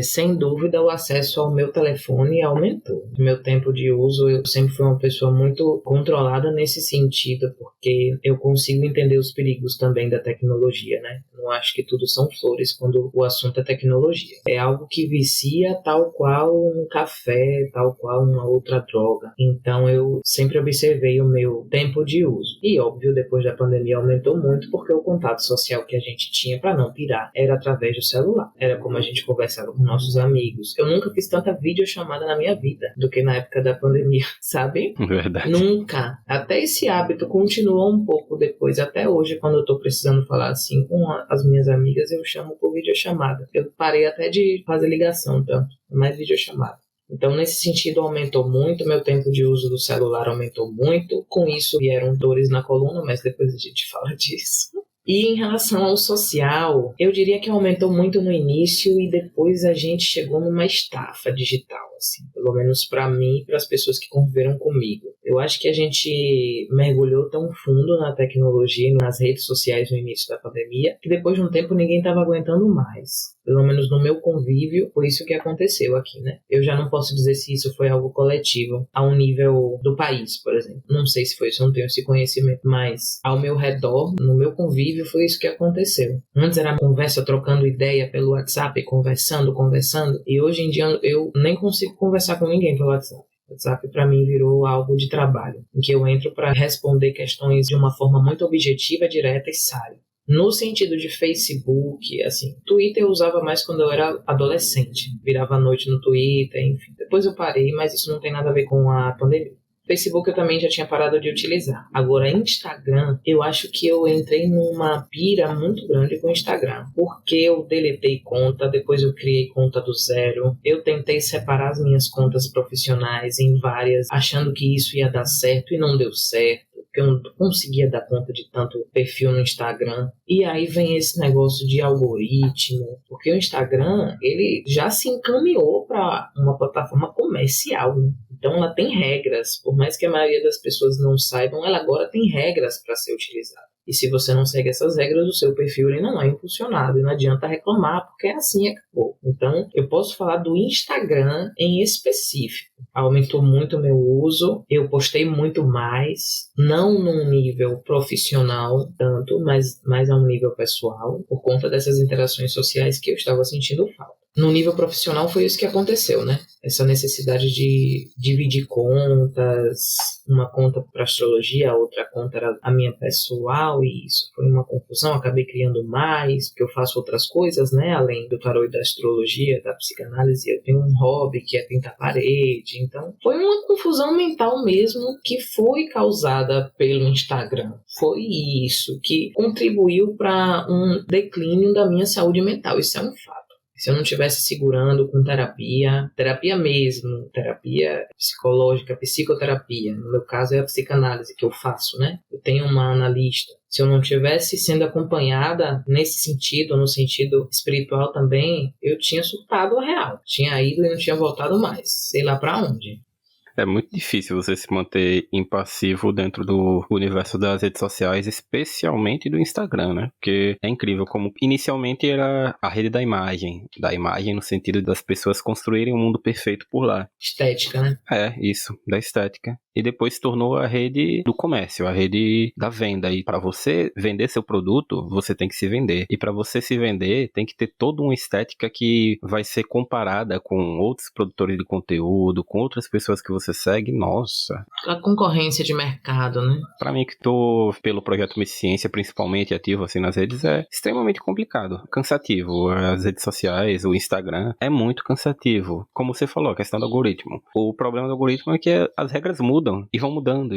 Sem dúvida, o acesso ao meu telefone aumentou. Meu tempo de uso, eu sempre fui uma pessoa muito controlada nesse sentido, porque eu consigo entender os perigos também da tecnologia, né? Não acho que tudo são flores quando o assunto é tecnologia. É algo que vicia tal qual um café, tal qual uma outra droga. Então, eu sempre observei o meu tempo de uso. E, óbvio, depois da pandemia aumentou muito, porque o contato social que a gente tinha para não pirar era através do celular. Era como a gente conversava com nossos amigos. Eu nunca fiz tanta videochamada na minha vida do que na época da pandemia, sabe? Verdade. Nunca. Até esse hábito continuou um pouco depois. Até hoje, quando eu tô precisando falar assim com as minhas amigas, eu chamo por videochamada. Eu parei até de fazer ligação, tanto, mais videochamada. Então, nesse sentido, aumentou muito, meu tempo de uso do celular aumentou muito. Com isso, vieram dores na coluna, mas depois a gente fala disso. E em relação ao social, eu diria que aumentou muito no início e depois a gente chegou numa estafa digital, assim, pelo menos para mim e para as pessoas que conviveram comigo. Eu acho que a gente mergulhou tão fundo na tecnologia e nas redes sociais no início da pandemia que depois de um tempo ninguém estava aguentando mais. Pelo menos no meu convívio, foi isso que aconteceu aqui, né? Eu já não posso dizer se isso foi algo coletivo, a um nível do país, por exemplo. Não sei se foi isso, eu não tenho esse conhecimento. Mas, ao meu redor, no meu convívio, foi isso que aconteceu. Antes era conversa, trocando ideia pelo WhatsApp, conversando. E hoje em dia, eu nem consigo conversar com ninguém pelo WhatsApp. O WhatsApp para mim virou algo de trabalho, em que eu entro para responder questões de uma forma muito objetiva, direta e saio. No sentido de Facebook, assim, Twitter eu usava mais quando eu era adolescente. Virava à noite no Twitter, enfim. Depois eu parei, mas isso não tem nada a ver com a pandemia. Facebook eu também já tinha parado de utilizar. Agora, Instagram, eu acho que eu entrei numa pira muito grande com o Instagram. Porque eu deletei conta, depois eu criei conta do zero. Eu tentei separar as minhas contas profissionais em várias, achando que isso ia dar certo e não deu certo. Porque eu não conseguia dar conta de tanto perfil no Instagram. E aí vem esse negócio de algoritmo. Porque o Instagram, ele já se encaminhou para uma plataforma comercial, né? Então ela tem regras, por mais que a maioria das pessoas não saibam, ela agora tem regras para ser utilizada. E se você não segue essas regras, o seu perfil ele não é impulsionado e não adianta reclamar, porque é assim, acabou. Então eu posso falar do Instagram em específico. Aumentou muito o meu uso, eu postei muito mais, não num nível profissional tanto, mas mais a um nível pessoal, por conta dessas interações sociais que eu estava sentindo falta. No nível profissional foi isso que aconteceu, né? Essa necessidade de dividir contas, uma conta para astrologia, a outra conta era a minha pessoal, e isso foi uma confusão, acabei criando mais, porque eu faço outras coisas, né? Além do tarô e da astrologia, da psicanálise, eu tenho um hobby que é pintar parede, então foi uma confusão mental mesmo que foi causada pelo Instagram. Foi isso que contribuiu para um declínio da minha saúde mental, isso é um fato. Se eu não estivesse segurando com terapia mesmo, terapia psicológica, psicoterapia, no meu caso é a psicanálise que eu faço, né? Eu tenho uma analista. Se eu não estivesse sendo acompanhada nesse sentido, no sentido espiritual também, eu tinha surtado a real. Tinha ido e não tinha voltado mais. Sei lá pra onde. É muito difícil você se manter impassivo dentro do universo das redes sociais, especialmente do Instagram, né? Porque é incrível como inicialmente era a rede da imagem no sentido das pessoas construírem um mundo perfeito por lá. Estética, né? É, isso, da estética. E depois se tornou a rede do comércio, a rede da venda. E para você vender seu produto, você tem que se vender. E para você se vender, tem que ter toda uma estética que vai ser comparada com outros produtores de conteúdo, com outras pessoas que você segue. Nossa. A concorrência de mercado, né? Para mim que tô pelo projeto Miss Ciência, principalmente ativo assim nas redes, é extremamente complicado, cansativo. As redes sociais, o Instagram, é muito cansativo. Como você falou, a questão do algoritmo. O problema do algoritmo é que as regras mudam e vão mudando,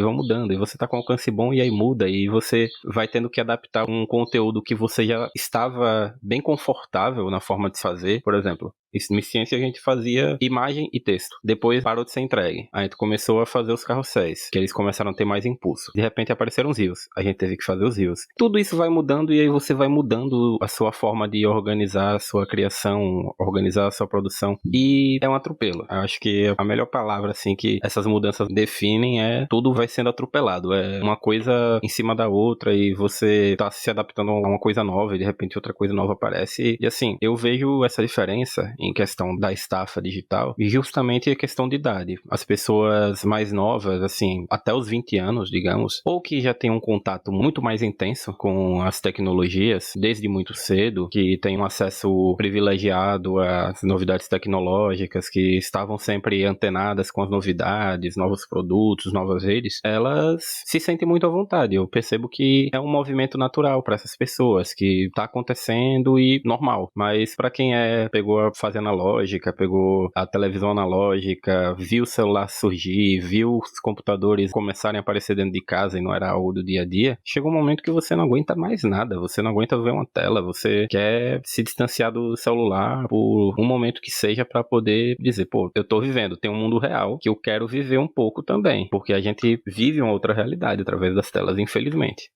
e você tá com alcance bom e aí muda, e você vai tendo que adaptar um conteúdo que você já estava bem confortável na forma de fazer. Por exemplo, em ciência a gente fazia imagem e texto. Depois parou de ser entregue. A gente começou a fazer os carrosséis, que eles começaram a ter mais impulso. De repente apareceram os rios. A gente teve que fazer os rios. Tudo isso vai mudando e aí você vai mudando a sua forma de organizar a sua criação, organizar a sua produção. E é um atropelo. Eu acho que a melhor palavra assim que essas mudanças definem é tudo vai sendo atropelado. É uma coisa em cima da outra e você tá se adaptando a uma coisa nova e de repente outra coisa nova aparece. E assim, eu vejo essa diferença em questão da estafa digital, justamente a questão de idade. As pessoas mais novas, assim, até os 20 anos, digamos, ou que já têm um contato muito mais intenso com as tecnologias, desde muito cedo, que têm um acesso privilegiado às novidades tecnológicas, que estavam sempre antenadas com as novidades, novos produtos, novas redes, elas se sentem muito à vontade. Eu percebo que é um movimento natural para essas pessoas, que está acontecendo e normal. Mas para quem pegou a fase analógica, pegou a televisão analógica, viu o celular surgir, viu os computadores começarem a aparecer dentro de casa e não era algo do dia a dia, chega um momento que você não aguenta mais nada, você não aguenta ver uma tela, você quer se distanciar do celular por um momento que seja para poder dizer, pô, eu tô vivendo, tem um mundo real que eu quero viver um pouco também, porque a gente vive uma outra realidade através das telas, infelizmente.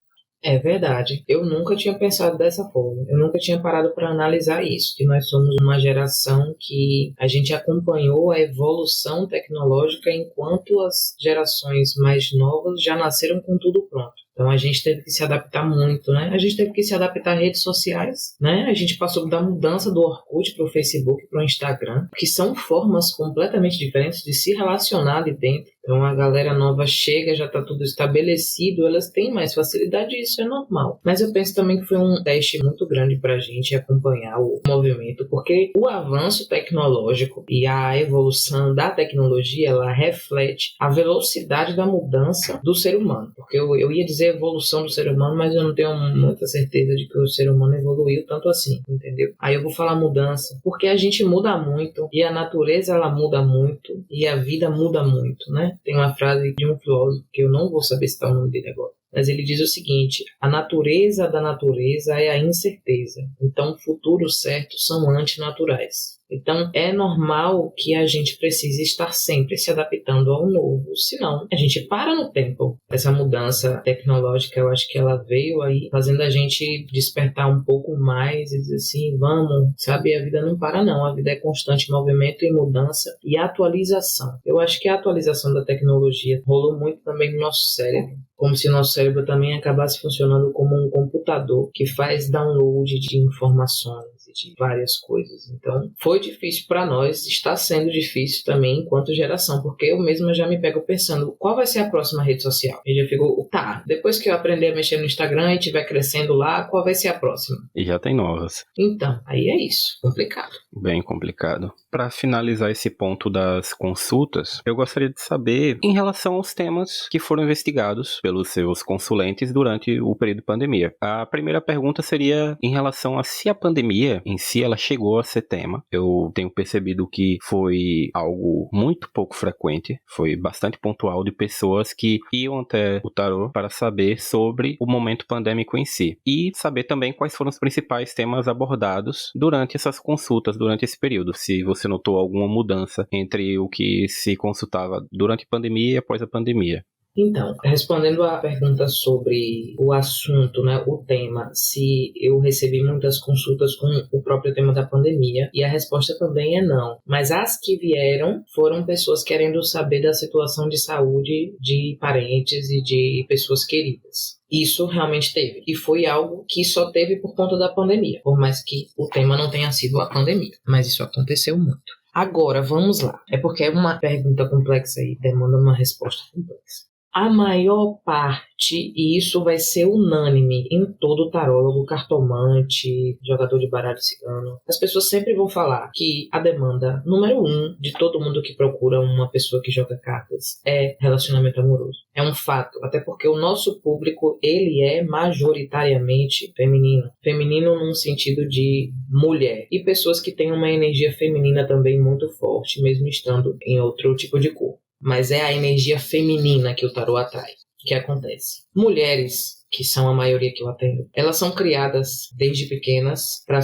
É verdade. Eu nunca tinha pensado dessa forma. Eu nunca tinha parado para analisar isso, que nós somos uma geração que a gente acompanhou a evolução tecnológica enquanto as gerações mais novas já nasceram com tudo pronto. Então a gente teve que se adaptar muito, né? A gente teve que se adaptar a redes sociais, né? A gente passou da mudança do Orkut para o Facebook, para o Instagram, que são formas completamente diferentes de se relacionar ali dentro. Então a galera nova chega, já está tudo estabelecido, elas têm mais facilidade e isso é normal. Mas eu penso também que foi um teste muito grande para a gente acompanhar o movimento, porque o avanço tecnológico e a evolução da tecnologia, ela reflete a velocidade da mudança do ser humano. Porque eu ia dizer evolução do ser humano, mas eu não tenho muita certeza de que o ser humano evoluiu tanto assim, entendeu? Aí eu vou falar mudança, porque a gente muda muito e a natureza ela muda muito e a vida muda muito, né? Tem uma frase de um filósofo que eu não vou saber citar o nome dele agora, mas ele diz o seguinte: a natureza da natureza é a incerteza, então futuros certos são antinaturais. Então é normal que a gente precise estar sempre se adaptando ao novo, senão a gente para no tempo. Essa mudança tecnológica, eu acho que ela veio aí fazendo a gente despertar um pouco mais e dizer assim, vamos, sabe, a vida não para não, a vida é constante movimento e mudança e atualização. Eu acho que a atualização da tecnologia rolou muito também no nosso cérebro, como se o nosso cérebro também acabasse funcionando como um computador que faz download de informações e de várias coisas. Então, foi difícil para nós, está sendo difícil também enquanto geração, porque eu mesma já me pego pensando, qual vai ser a próxima rede social? E já fico, tá, depois que eu aprender a mexer no Instagram e estiver crescendo lá, qual vai ser a próxima? E já tem novas. Então, aí é isso, complicado. Bem complicado. Para finalizar esse ponto das consultas, eu gostaria de saber em relação aos temas que foram investigados pelos seus consulentes durante o período de pandemia. A primeira pergunta seria em relação a se a pandemia em si ela chegou a ser tema. Eu tenho percebido que foi algo muito pouco frequente, foi bastante pontual de pessoas que iam até o tarô para saber sobre o momento pandêmico em si e saber também quais foram os principais temas abordados durante essas consultas, durante esse período. Se você notou alguma mudança entre o que se consultava durante a pandemia e após a pandemia. Então, respondendo à pergunta sobre o assunto, né, o tema, se eu recebi muitas consultas com o próprio tema da pandemia, e a resposta também é não. Mas as que vieram foram pessoas querendo saber da situação de saúde de parentes e de pessoas queridas. Isso realmente teve. E foi algo que só teve por conta da pandemia, por mais que o tema não tenha sido a pandemia. Mas isso aconteceu muito. Agora, vamos lá. É porque é uma pergunta complexa e demanda uma resposta complexa. A maior parte, e isso vai ser unânime em todo tarólogo, cartomante, jogador de baralho cigano, as pessoas sempre vão falar que a demanda número 1 de todo mundo que procura uma pessoa que joga cartas é relacionamento amoroso. É um fato, até porque o nosso público, ele é majoritariamente feminino. Feminino num sentido de mulher. E pessoas que têm uma energia feminina também muito forte, mesmo estando em outro tipo de corpo. Mas é a energia feminina que o tarô atrai. O que acontece? Mulheres, que são a maioria que eu atendo, elas são criadas desde pequenas para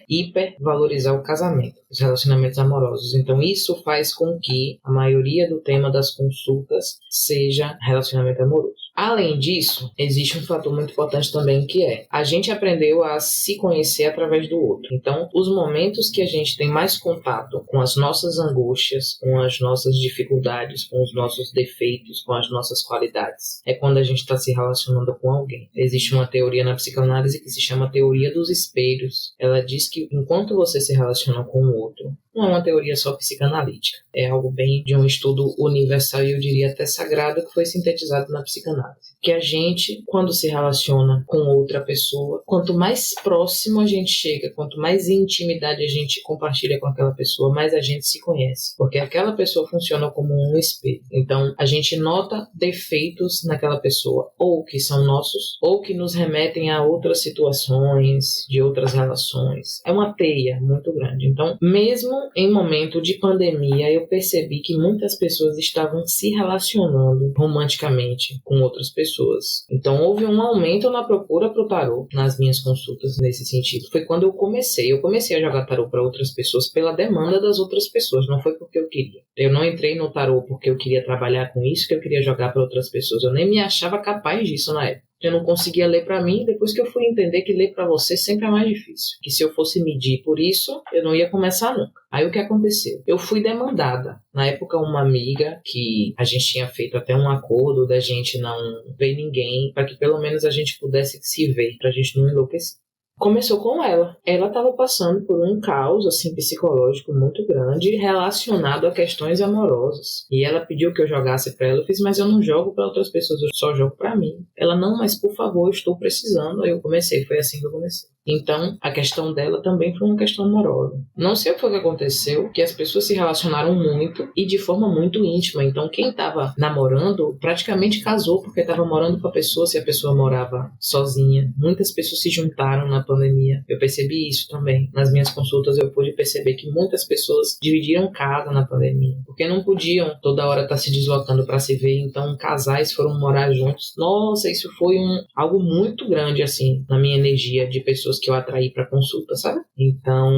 hiper valorizar o casamento, os relacionamentos amorosos. Então isso faz com que a maioria do tema das consultas seja relacionamento amoroso. Além disso, existe um fator muito importante também que é, a gente aprendeu a se conhecer através do outro. Então, os momentos que a gente tem mais contato com as nossas angústias, com as nossas dificuldades, com os nossos defeitos, com as nossas qualidades, é quando a gente está se relacionando com alguém. Existe uma teoria na psicanálise que se chama teoria dos espelhos. Ela diz que enquanto você se relaciona com o outro, não é uma teoria só psicanalítica, é algo bem de um estudo universal e eu diria até sagrado que foi sintetizado na psicanálise. Que a gente, quando se relaciona com outra pessoa, quanto mais próximo a gente chega, quanto mais intimidade a gente compartilha com aquela pessoa, mais a gente se conhece, porque aquela pessoa funciona como um espelho. Então, a gente nota defeitos naquela pessoa, ou que são nossos, ou que nos remetem a outras situações, de outras relações. É uma teia muito grande. Então, mesmo em momento de pandemia, eu percebi que muitas pessoas estavam se relacionando romanticamente com outras pessoas. Então, houve um aumento na procura para o tarô nas minhas consultas nesse sentido. Foi quando eu comecei a jogar tarô para outras pessoas pela demanda das outras pessoas, não foi porque eu queria. Eu não entrei no tarô porque eu queria trabalhar com isso, que eu queria jogar para outras pessoas. Eu nem me achava capaz disso na época. Eu não conseguia ler para mim, depois que eu fui entender que ler para você sempre é mais difícil. Que se eu fosse medir por isso, eu não ia começar nunca. Aí o que aconteceu? Eu fui demandada. Na época, uma amiga, que a gente tinha feito até um acordo da gente não ver ninguém, para que pelo menos a gente pudesse se ver, para a gente não enlouquecer. Começou com ela. Ela estava passando por um caos assim, psicológico muito grande relacionado a questões amorosas. E ela pediu que eu jogasse para ela. Eu fiz, mas eu não jogo para outras pessoas, eu só jogo para mim. Ela, não, mas por favor, eu estou precisando. Aí eu comecei, foi assim que eu comecei. Então, a questão dela também foi uma questão amorosa. Não sei o que foi que aconteceu, que as pessoas se relacionaram muito e de forma muito íntima. Então, quem estava namorando praticamente casou porque estava morando com a pessoa, se a pessoa morava sozinha. Muitas pessoas se juntaram na pandemia. Eu percebi isso também. Nas minhas consultas, eu pude perceber que muitas pessoas dividiram casa na pandemia, porque não podiam toda hora estar se deslocando para se ver. Então, casais foram morar juntos. Nossa, isso foi algo muito grande, assim, na minha energia de pessoas que eu atraí para consulta, sabe? Então,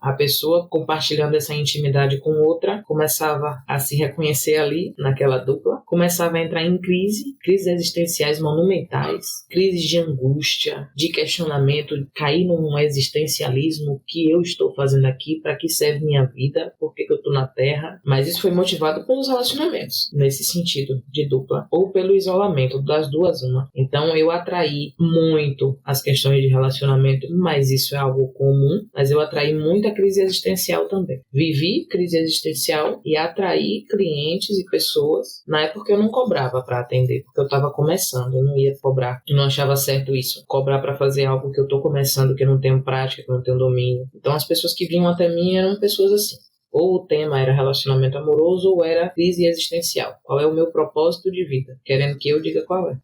a pessoa compartilhando essa intimidade com outra começava a se reconhecer ali naquela dupla, começava a entrar em crises existenciais monumentais, crises de angústia, de questionamento, cair num existencialismo: o que eu estou fazendo aqui, para que serve minha vida, por que eu estou na Terra? Mas isso foi motivado pelos relacionamentos, nesse sentido de dupla, ou pelo isolamento, das duas uma. Então, eu atraí muito as questões de relacionamento, mas isso é algo comum, mas eu atraí muita crise existencial também. Vivi crise existencial e atraí clientes e pessoas. Na época eu não cobrava para atender, porque eu estava começando, eu não ia cobrar. Eu não achava certo isso, cobrar para fazer algo que eu estou começando, que eu não tenho prática, que eu não tenho domínio. Então as pessoas que vinham até mim eram pessoas assim. Ou o tema era relacionamento amoroso ou era crise existencial. Qual é o meu propósito de vida? Querendo que eu diga qual é.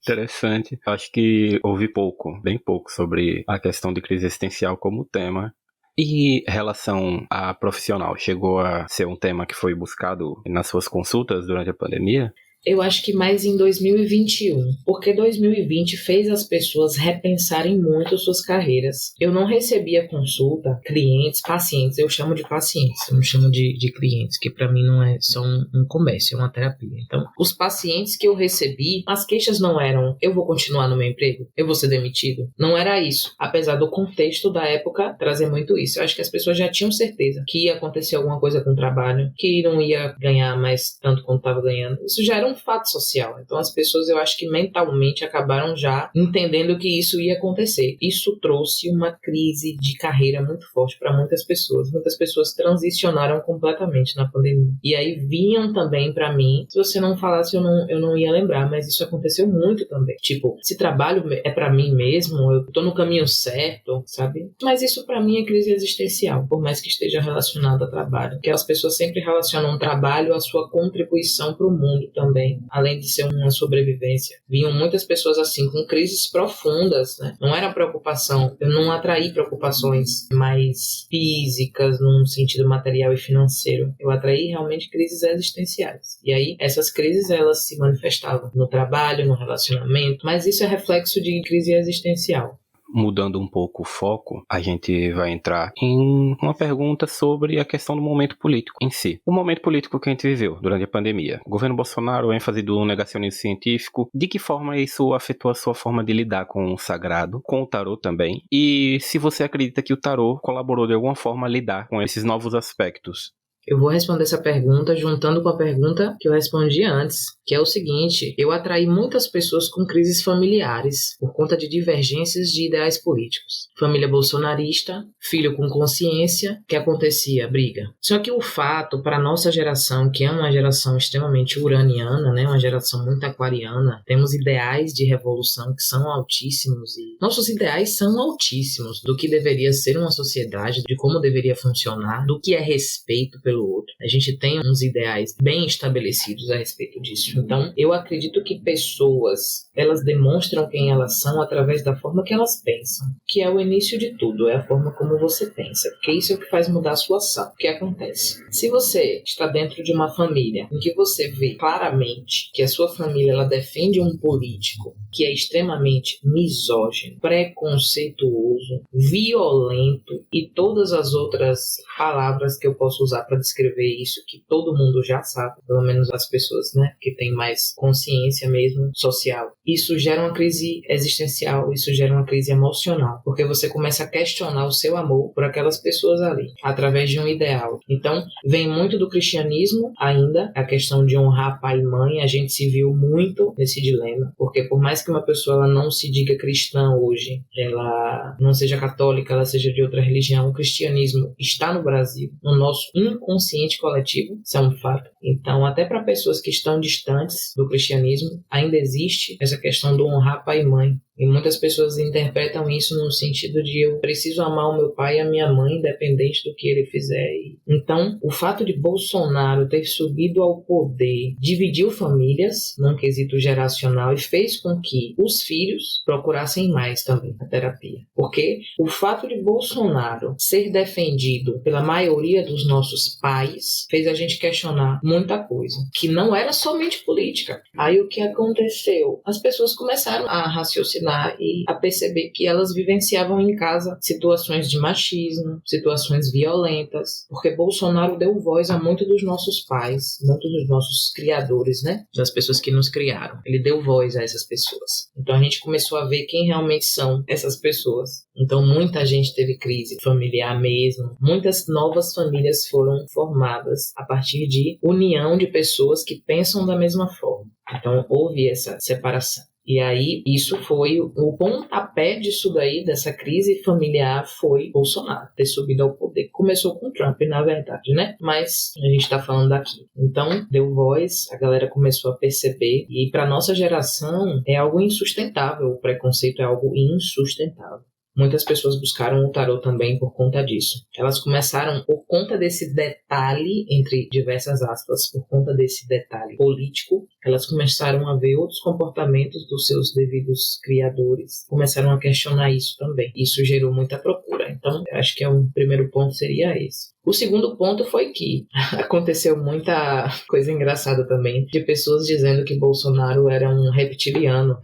Interessante. Acho que ouvi pouco, bem pouco, sobre a questão de crise existencial como tema. E relação a profissional, chegou a ser um tema que foi buscado nas suas consultas durante a pandemia? Eu acho que mais em 2021, porque 2020 fez as pessoas repensarem muito suas carreiras. Eu não recebia consulta, clientes, pacientes, eu chamo de pacientes, eu não chamo de clientes, que para mim não é só um comércio, é uma terapia. Então, os pacientes que eu recebi, as queixas não eram: eu vou continuar no meu emprego, eu vou ser demitido. Não era isso, apesar do contexto da época trazer muito isso. Eu acho que as pessoas já tinham certeza que ia acontecer alguma coisa com o trabalho, que não ia ganhar mais tanto quanto estava ganhando. Isso já era um fato social. Então as pessoas, eu acho que mentalmente acabaram já entendendo que isso ia acontecer. Isso trouxe uma crise de carreira muito forte para muitas pessoas. Muitas pessoas transicionaram completamente na pandemia. E aí vinham também para mim, se você não falasse eu não ia lembrar, mas isso aconteceu muito também. Tipo, se trabalho é para mim mesmo, eu tô no caminho certo, sabe? Mas isso para mim é crise existencial, por mais que esteja relacionado a trabalho. Porque as pessoas sempre relacionam o trabalho à sua contribuição para o mundo também, além de ser uma sobrevivência. Vinham muitas pessoas assim, com crises profundas, né? Não era preocupação, eu não atraí preocupações mais físicas, num sentido material e financeiro. Eu atraí realmente crises existenciais. E aí, essas crises, elas se manifestavam no trabalho, no relacionamento, mas isso é reflexo de crise existencial. Mudando um pouco o foco, a gente vai entrar em uma pergunta sobre a questão do momento político em si. O momento político que a gente viveu durante a pandemia. O governo Bolsonaro, a ênfase do negacionismo científico, de que forma isso afetou a sua forma de lidar com o sagrado, com o tarô também? E se você acredita que o tarô colaborou de alguma forma a lidar com esses novos aspectos? Eu vou responder essa pergunta juntando com a pergunta que eu respondi antes, que é o seguinte: eu atraí muitas pessoas com crises familiares por conta de divergências de ideais políticos. Família bolsonarista, filho com consciência, que acontecia? Briga. Só que o fato, para a nossa geração, que é uma geração extremamente uraniana, né, uma geração muito aquariana, temos ideais de revolução que são altíssimos e nossos ideais são altíssimos do que deveria ser uma sociedade, de como deveria funcionar, do que é respeito pelo outro. A gente tem uns ideais bem estabelecidos a respeito disso. Então, eu acredito que pessoas, elas demonstram quem elas são através da forma que elas pensam, que é o início de tudo, é a forma como você pensa, porque isso é o que faz mudar a sua ação. O que acontece? Se você está dentro de uma família em que você vê claramente que a sua família ela defende um político que é extremamente misógino, preconceituoso, violento e todas as outras palavras que eu posso usar para descrever isso, que todo mundo já sabe, pelo menos as pessoas, né, que têm mais consciência mesmo social. Isso gera uma crise existencial, isso gera uma crise emocional, porque você começa a questionar o seu amor por aquelas pessoas ali, através de um ideal. Então, vem muito do cristianismo ainda, a questão de honrar pai e mãe. A gente se viu muito nesse dilema, porque por mais que uma pessoa ela não se diga cristã hoje, ela não seja católica, ela seja de outra religião, o cristianismo está no Brasil, no nosso inconsciente coletivo, isso é um fato. Então, até para pessoas que estão distantes do cristianismo, ainda existe essa questão do honrar pai e mãe. E muitas pessoas interpretam isso no sentido de eu preciso amar o meu pai e a minha mãe, independente do que ele fizer. Então, o fato de Bolsonaro ter subido ao poder dividiu famílias num quesito geracional e fez com que os filhos procurassem mais também a terapia. Porque o fato de Bolsonaro ser defendido pela maioria dos nossos pais fez a gente questionar muita coisa, que não era somente política. Aí o que aconteceu? As pessoas começaram a raciocinar e a perceber que elas vivenciavam em casa situações de machismo, situações violentas, porque Bolsonaro deu voz a muitos dos nossos pais, muitos dos nossos criadores, né? Das pessoas que nos criaram. Ele deu voz a essas pessoas. Então a gente começou a ver quem realmente são essas pessoas. Então muita gente teve crise familiar mesmo. Muitas novas famílias foram formadas a partir de união de pessoas que pensam da mesma forma. Então houve essa separação. E aí, isso foi o pontapé disso daí, dessa crise familiar, foi Bolsonaro ter subido ao poder. Começou com Trump, na verdade, né? Mas a gente tá falando daqui. Então, deu voz, a galera começou a perceber. E para nossa geração, é algo insustentável. O preconceito é algo insustentável. Muitas pessoas buscaram o tarô também por conta disso. Elas começaram, por conta desse detalhe, entre diversas aspas, por conta desse detalhe político, elas começaram a ver outros comportamentos dos seus devidos criadores. Começaram a questionar isso também. Isso gerou muita procura. Então, eu acho que um primeiro ponto seria esse. O segundo ponto foi que aconteceu muita coisa engraçada também, de pessoas dizendo que Bolsonaro era um reptiliano.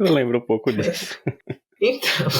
Eu lembro um pouco disso. Então,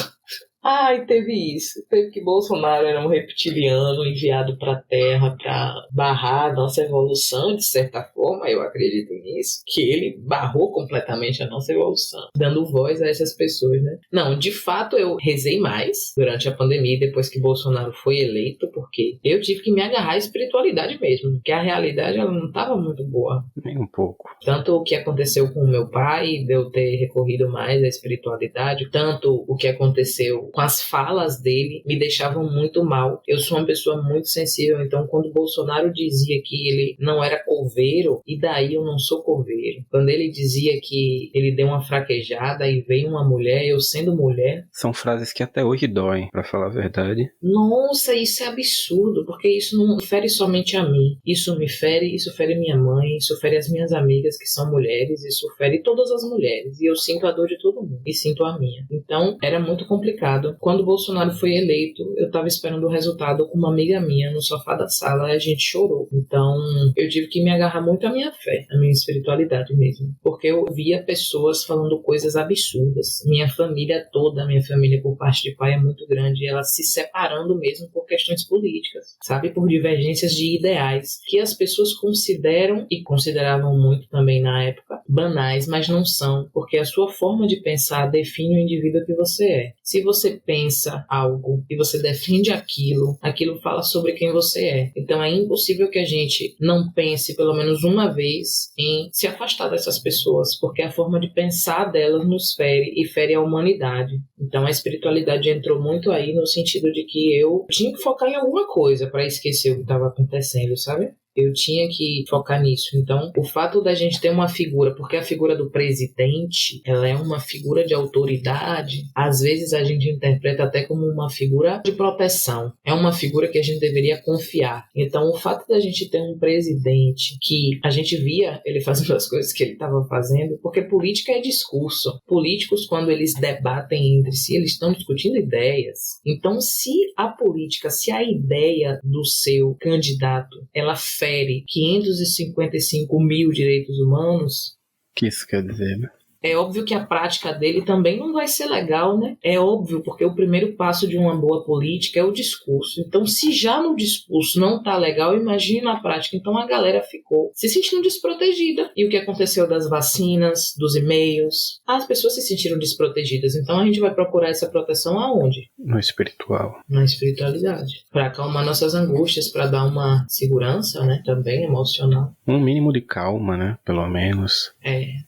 teve isso. Teve que Bolsonaro era um reptiliano enviado para a Terra para barrar a nossa evolução, de certa forma, eu acredito nisso, que ele barrou completamente a nossa evolução, dando voz a essas pessoas, né? Não, de fato eu rezei mais durante a pandemia, depois que Bolsonaro foi eleito, porque eu tive que me agarrar à espiritualidade mesmo, porque a realidade ela não estava muito boa. Nem um pouco. Tanto o que aconteceu com o meu pai, de eu ter recorrido mais à espiritualidade, tanto o que aconteceu com as falas dele, me deixavam muito mal. Eu sou uma pessoa muito sensível, então quando Bolsonaro dizia que ele não era coveiro, e daí eu não sou coveiro. Quando ele dizia que ele deu uma fraquejada e veio uma mulher, eu sendo mulher... São frases que até hoje doem, pra falar a verdade. Nossa, isso é absurdo, porque isso não fere somente a mim. Isso me fere, isso fere minha mãe, isso fere as minhas amigas que são mulheres, isso fere todas as mulheres. E eu sinto a dor de todo mundo, e sinto a minha. Então, era muito complicado. Quando o Bolsonaro foi eleito, eu estava esperando o resultado com uma amiga minha no sofá da sala e a gente chorou. Então, eu tive que me agarrar muito à minha fé, à minha espiritualidade mesmo. Porque eu via pessoas falando coisas absurdas. Minha família toda, minha família por parte de pai é muito grande, ela se separando mesmo por questões políticas, sabe? Por divergências de ideais que as pessoas consideram, e consideravam muito também na época, banais, mas não são, porque a sua forma de pensar define o indivíduo que você é. Se você pensa algo e você defende aquilo fala sobre quem você é. Então é impossível que a gente não pense pelo menos uma vez em se afastar dessas pessoas, porque a forma de pensar delas nos fere e fere a humanidade. Então a espiritualidade entrou muito aí no sentido de que eu tinha que focar em alguma coisa para esquecer o que estava acontecendo, sabe? Eu tinha que focar nisso. Então, o fato da gente ter uma figura, porque a figura do presidente, ela é uma figura de autoridade, às vezes a gente interpreta até como uma figura de proteção. É uma figura que a gente deveria confiar. Então, o fato da gente ter um presidente que a gente via ele fazendo as coisas que ele estava fazendo, porque política é discurso. Políticos, quando eles debatem entre si, eles estão discutindo ideias. Então, se a política, se a ideia do seu candidato, ela fere 555 mil direitos humanos. O que isso quer dizer, né? É óbvio que a prática dele também não vai ser legal, né? É óbvio, porque o primeiro passo de uma boa política é o discurso. Então, se já no discurso não tá legal, imagine na prática. Então, a galera ficou se sentindo desprotegida. E o que aconteceu das vacinas, dos e-mails? As pessoas se sentiram desprotegidas. Então, a gente vai procurar essa proteção aonde? No espiritual. Na espiritualidade. Para acalmar nossas angústias, para dar uma segurança, né? Também emocional. Um mínimo de calma, né? Pelo menos.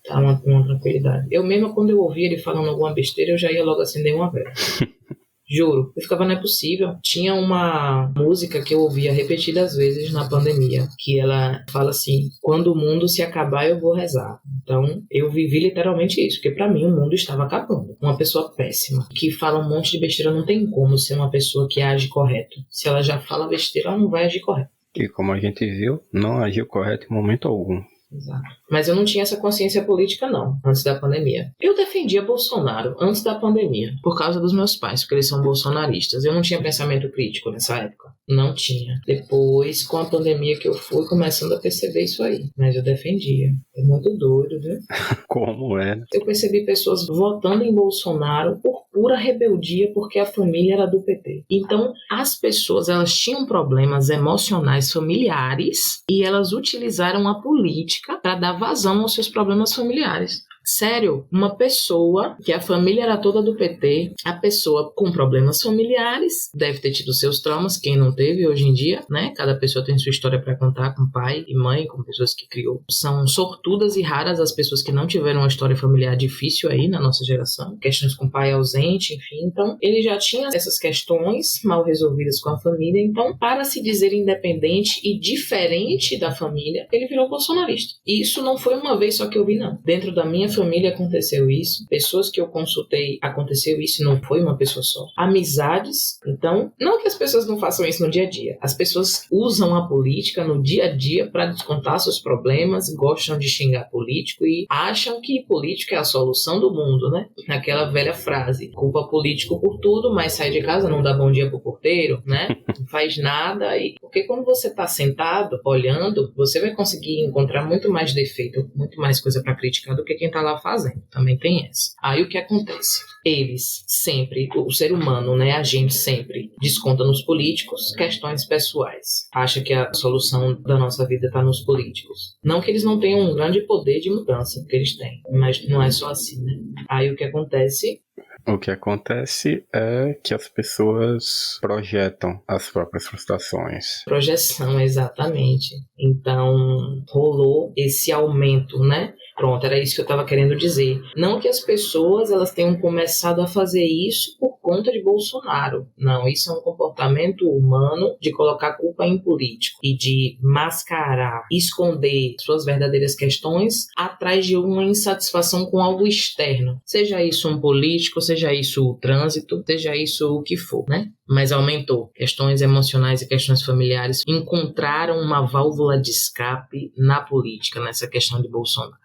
Tá uma tranquilidade. Eu mesmo, quando eu ouvia ele falando alguma besteira, eu já ia logo acender uma vela. Juro. Eu ficava, não é possível. Tinha uma música que eu ouvia repetidas vezes na pandemia, que ela fala assim: quando o mundo se acabar, eu vou rezar. Então, eu vivi literalmente isso, porque pra mim o mundo estava acabando. Uma pessoa péssima, que fala um monte de besteira, não tem como ser uma pessoa que age correto. Se ela já fala besteira, ela não vai agir correto. E como a gente viu, não agiu correto em momento algum. Exato. Mas eu não tinha essa consciência política, não, antes da pandemia. Eu defendia Bolsonaro antes da pandemia, por causa dos meus pais, porque eles são bolsonaristas. Eu não tinha pensamento crítico nessa época. Não tinha. Depois, com a pandemia que eu fui começando a perceber isso aí. Mas eu defendia. É muito doido, viu? Como é? Eu percebi pessoas votando em Bolsonaro por pura rebeldia, porque a família era do PT. Então, as pessoas, elas tinham problemas emocionais familiares e elas utilizaram a política para dar vazão aos seus problemas familiares. Sério, uma pessoa que a família era toda do PT, a pessoa com problemas familiares, deve ter tido seus traumas, quem não teve hoje em dia, né? Cada pessoa tem sua história para contar, com pai e mãe, com pessoas que criou. São sortudas e raras as pessoas que não tiveram uma história familiar difícil aí na nossa geração, questões com pai ausente, enfim. Então, ele já tinha essas questões mal resolvidas com a família, então, para se dizer independente e diferente da família, ele virou bolsonarista. E isso não foi uma vez só que eu vi, não. Dentro da minha família aconteceu isso, pessoas que eu consultei aconteceu isso, não foi uma pessoa só. Amizades, então, não que as pessoas não façam isso no dia a dia, as pessoas usam a política no dia a dia para descontar seus problemas, gostam de xingar político e acham que político é a solução do mundo, né? Naquela velha frase, culpa político por tudo, mas sai de casa, não dá bom dia pro porteiro, né? Não faz nada, porque quando você tá sentado, olhando, você vai conseguir encontrar muito mais defeito, muito mais coisa para criticar do que quem tá lá fazendo, também tem essa. Aí o que acontece? Eles sempre, o ser humano, né, a gente sempre desconta nos políticos questões pessoais. Acha que a solução da nossa vida está nos políticos. Não que eles não tenham um grande poder de mudança, porque eles têm, mas não é só assim, né? Aí o que acontece? O que acontece é que as pessoas projetam as próprias frustrações. Projeção, exatamente. Então, rolou esse aumento, né? Pronto, era isso que eu estava querendo dizer. Não que as pessoas elas tenham começado a fazer isso por conta de Bolsonaro. Não, isso é um comportamento humano de colocar culpa em político e de mascarar, esconder suas verdadeiras questões atrás de uma insatisfação com algo externo. Seja isso um político, seja isso o trânsito, seja isso o que for, né? Mas aumentou. Questões emocionais e questões familiares encontraram uma válvula de escape na política, nessa questão de Bolsonaro.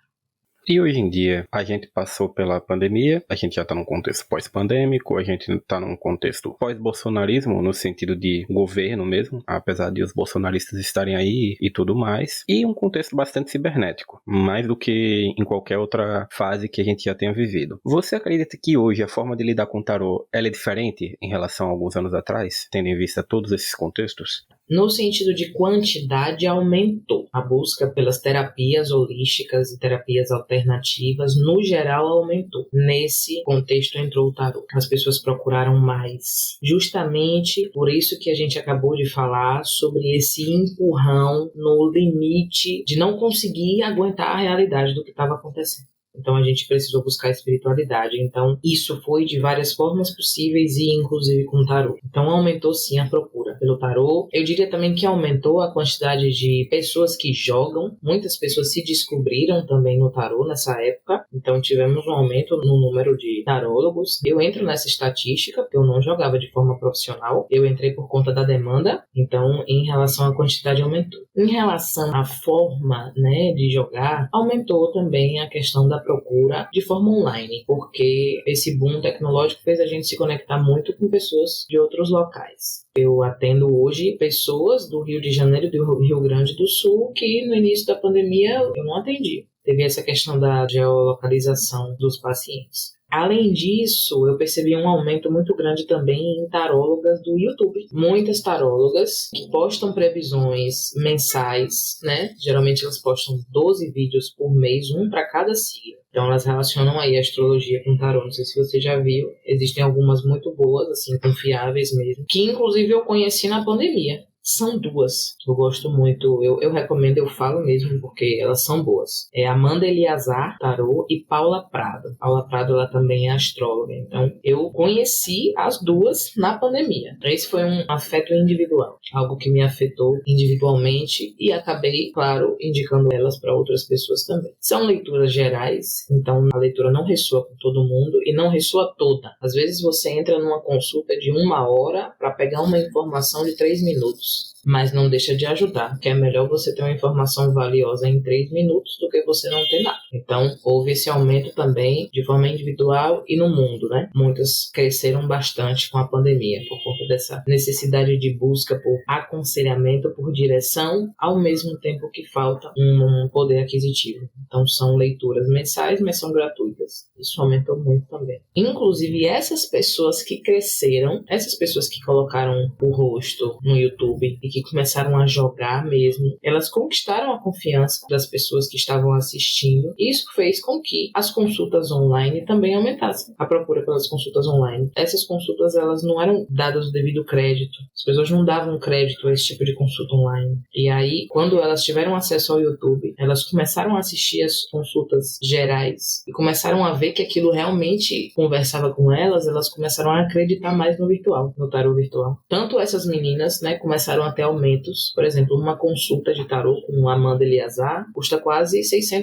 E hoje em dia, a gente passou pela pandemia, a gente já está num contexto pós-pandêmico, a gente está num contexto pós-bolsonarismo, no sentido de governo mesmo, apesar de os bolsonaristas estarem aí e tudo mais, e um contexto bastante cibernético, mais do que em qualquer outra fase que a gente já tenha vivido. Você acredita que hoje a forma de lidar com o tarô ela é diferente em relação a alguns anos atrás, tendo em vista todos esses contextos? No sentido de quantidade, aumentou. A busca pelas terapias holísticas e terapias alternativas, no geral, aumentou. Nesse contexto entrou o tarô. As pessoas procuraram mais. Justamente por isso que a gente acabou de falar sobre esse empurrão no limite de não conseguir aguentar a realidade do que estava acontecendo. Então a gente precisou buscar espiritualidade. Então isso foi de várias formas possíveis e inclusive com o tarô. Então aumentou sim a procura pelo tarô. Eu diria também que aumentou a quantidade de pessoas que jogam. Muitas pessoas se descobriram também no tarô nessa época. Então tivemos um aumento no número de tarólogos. Eu entro nessa estatística porque eu não jogava de forma profissional. Eu entrei por conta da demanda. Então em relação à quantidade aumentou. Em relação à forma, né, de jogar, aumentou também a questão da procura de forma online, porque esse boom tecnológico fez a gente se conectar muito com pessoas de outros locais. Eu atendo hoje pessoas do Rio de Janeiro e do Rio Grande do Sul que no início da pandemia eu não atendi. Teve essa questão da geolocalização dos pacientes. Além disso, eu percebi um aumento muito grande também em tarólogas do YouTube. Muitas tarólogas que postam previsões mensais, né? Geralmente elas postam 12 vídeos por mês, um para cada signo. Então elas relacionam aí a astrologia com tarô. Não sei se você já viu. Existem algumas muito boas, assim, confiáveis mesmo, que inclusive eu conheci na pandemia. São duas, eu gosto muito, eu recomendo, eu falo mesmo porque elas são boas. É Amanda Eliazar, tarô, e Paula Prado. Paula Prado, ela também é astróloga, então eu conheci as duas na pandemia. Esse foi um afeto individual, algo que me afetou individualmente e acabei, claro, indicando elas para outras pessoas também. São leituras gerais, então a leitura não ressoa com todo mundo e não ressoa toda. Às vezes você entra numa consulta de 1 hora para pegar uma informação de 3 minutos. Mas não deixa de ajudar, que é melhor você ter uma informação valiosa em 3 minutos do que você não ter nada. Então, houve esse aumento também de forma individual e no mundo, né? Muitas cresceram bastante com a pandemia, por conta dessa necessidade de busca por aconselhamento, por direção, ao mesmo tempo que falta um poder aquisitivo. Então, são leituras mensais, mas são gratuitas. Isso aumentou muito também. Inclusive, essas pessoas que cresceram, essas pessoas que colocaram o rosto no YouTube e que começaram a jogar mesmo, elas conquistaram a confiança das pessoas que estavam assistindo. E isso fez com que as consultas online também aumentassem, a procura pelas consultas online. Essas consultas, elas não eram dadas o devido crédito. As pessoas não davam crédito a esse tipo de consulta online. E aí, quando elas tiveram acesso ao YouTube, elas começaram a assistir as consultas gerais e começaram a ver que aquilo realmente conversava com elas, elas começaram a acreditar mais no virtual, no tarô virtual. Tanto essas meninas, né, começaram a ter aumentos. Por exemplo, uma consulta de tarô com Amanda Eliazar custa quase R$600.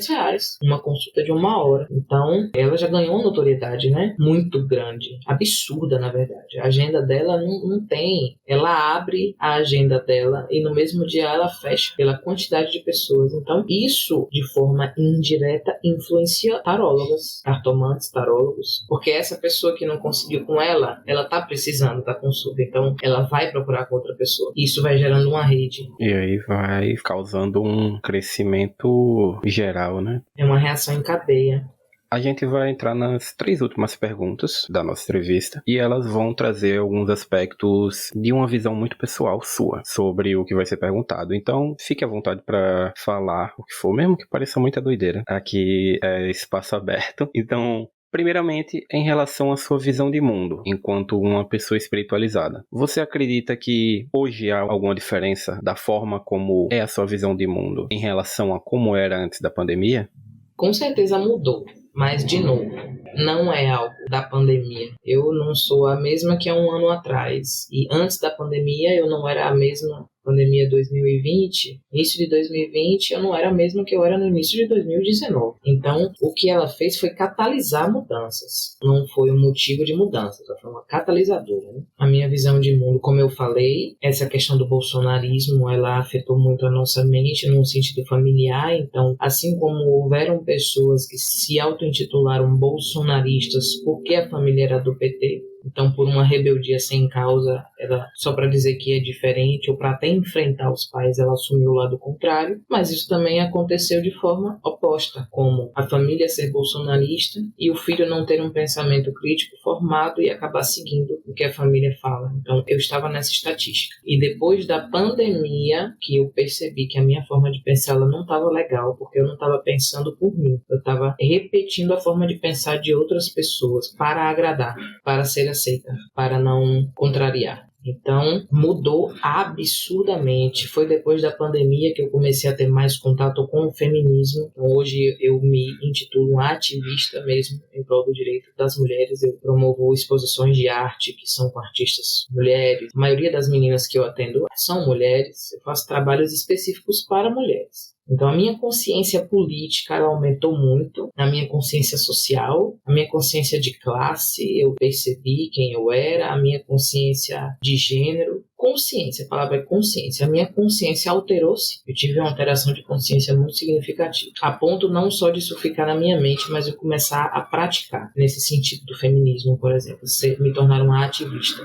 Uma consulta de 1 hora. Então, ela já ganhou uma notoriedade, né? Muito grande. Absurda, na verdade. A agenda dela não tem. Ela abre a agenda dela e no mesmo dia ela fecha pela quantidade de pessoas. Então, isso, de forma indireta, influencia tarólogas, cartomantes, tarólogos. Porque essa pessoa que não conseguiu com ela tá precisando da consulta. Então, ela vai procurar com outra pessoa. Isso vai gerando uma rede. E aí vai causando um crescimento geral, né? É uma reação em cadeia. A gente vai entrar nas 3 últimas perguntas da nossa entrevista e elas vão trazer alguns aspectos de uma visão muito pessoal sua sobre o que vai ser perguntado. Então, fique à vontade para falar o que for, mesmo que pareça muita doideira. Aqui é espaço aberto. Então, primeiramente, em relação à sua visão de mundo, enquanto uma pessoa espiritualizada. Você acredita que hoje há alguma diferença da forma como é a sua visão de mundo em relação a como era antes da pandemia? Com certeza mudou, mas de novo, não é algo da pandemia. Eu não sou a mesma que há 1 ano atrás. E antes da pandemia eu não era a mesma. Pandemia 2020, início de 2020, eu não era a mesma que eu era no início de 2019. Então, o que ela fez foi catalisar mudanças. Não foi um motivo de mudança, ela foi uma catalisadora, né? A minha visão de mundo, como eu falei, essa questão do bolsonarismo, ela afetou muito a nossa mente num sentido familiar. Então, assim como houveram pessoas que se auto-intitularam bolsonaristas porque a família era do PT, Então, por uma rebeldia sem causa, ela só para dizer que é diferente ou para até enfrentar os pais, ela assumiu o lado contrário. Mas isso também aconteceu de forma oposta, como a família ser bolsonarista e o filho não ter um pensamento crítico formado e acabar seguindo o que a família fala. Então, eu estava nessa estatística. E depois da pandemia, que eu percebi que a minha forma de pensar ela não estava legal, porque eu não estava pensando por mim. Eu estava repetindo a forma de pensar de outras pessoas para agradar, para ser aceita, para não contrariar. Então, mudou absurdamente. Foi depois da pandemia que eu comecei a ter mais contato com o feminismo. Então, hoje eu me intitulo um ativista mesmo em prol do direito das mulheres. Eu promovo exposições de arte que são com artistas mulheres. A maioria das meninas que eu atendo são mulheres. Eu faço trabalhos específicos para mulheres. Então, a minha consciência política ela aumentou muito, a minha consciência social, a minha consciência de classe, eu percebi quem eu era, a minha consciência de gênero. Consciência, a palavra é consciência. A minha consciência alterou-se. Eu tive uma alteração de consciência muito significativa. A ponto não só disso ficar na minha mente, mas eu começar a praticar nesse sentido do feminismo, por exemplo, me tornar uma ativista.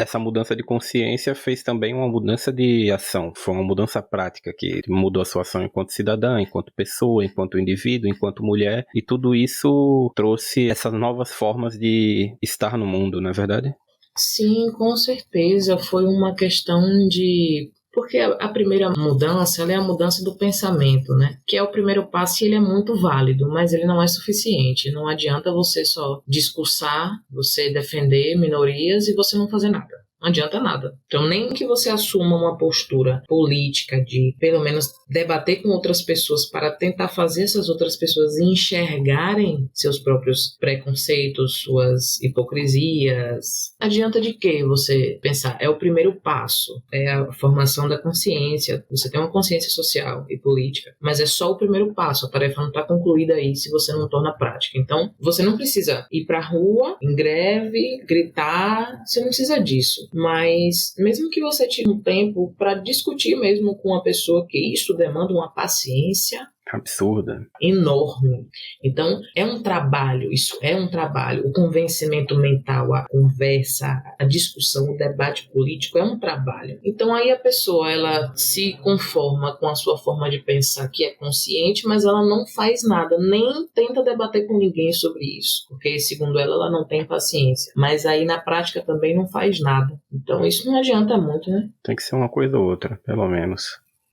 Essa mudança de consciência fez também uma mudança de ação, foi uma mudança prática que mudou a sua ação enquanto cidadã, enquanto pessoa, enquanto indivíduo, enquanto mulher, e tudo isso trouxe essas novas formas de estar no mundo, não é verdade? Sim, com certeza. Foi uma questão de... Porque a primeira mudança ela é a mudança do pensamento, né? Que é o primeiro passo e ele é muito válido, mas ele não é suficiente. Não adianta você só discursar, você defender minorias e você não fazer nada. Não adianta nada. Então, nem que você assuma uma postura política de, pelo menos, debater com outras pessoas para tentar fazer essas outras pessoas enxergarem seus próprios preconceitos, suas hipocrisias. Adianta de quê você pensar? É o primeiro passo, é a formação da consciência. Você tem uma consciência social e política, mas é só o primeiro passo. A tarefa não está concluída aí se você não torna prática. Então, você não precisa ir para a rua, em greve, gritar, você não precisa disso. Mas mesmo que você tire um tempo para discutir mesmo com uma pessoa, que isso demanda uma paciência absurda, enorme. Então, é um trabalho, isso é um trabalho. O convencimento mental, a conversa, a discussão, o debate político é um trabalho. Então, aí a pessoa, ela se conforma com a sua forma de pensar, que é consciente, mas ela não faz nada, nem tenta debater com ninguém sobre isso, porque, segundo ela, ela não tem paciência. Mas aí, na prática, também não faz nada. Então, isso não adianta muito, né? Tem que ser uma coisa ou outra, pelo menos.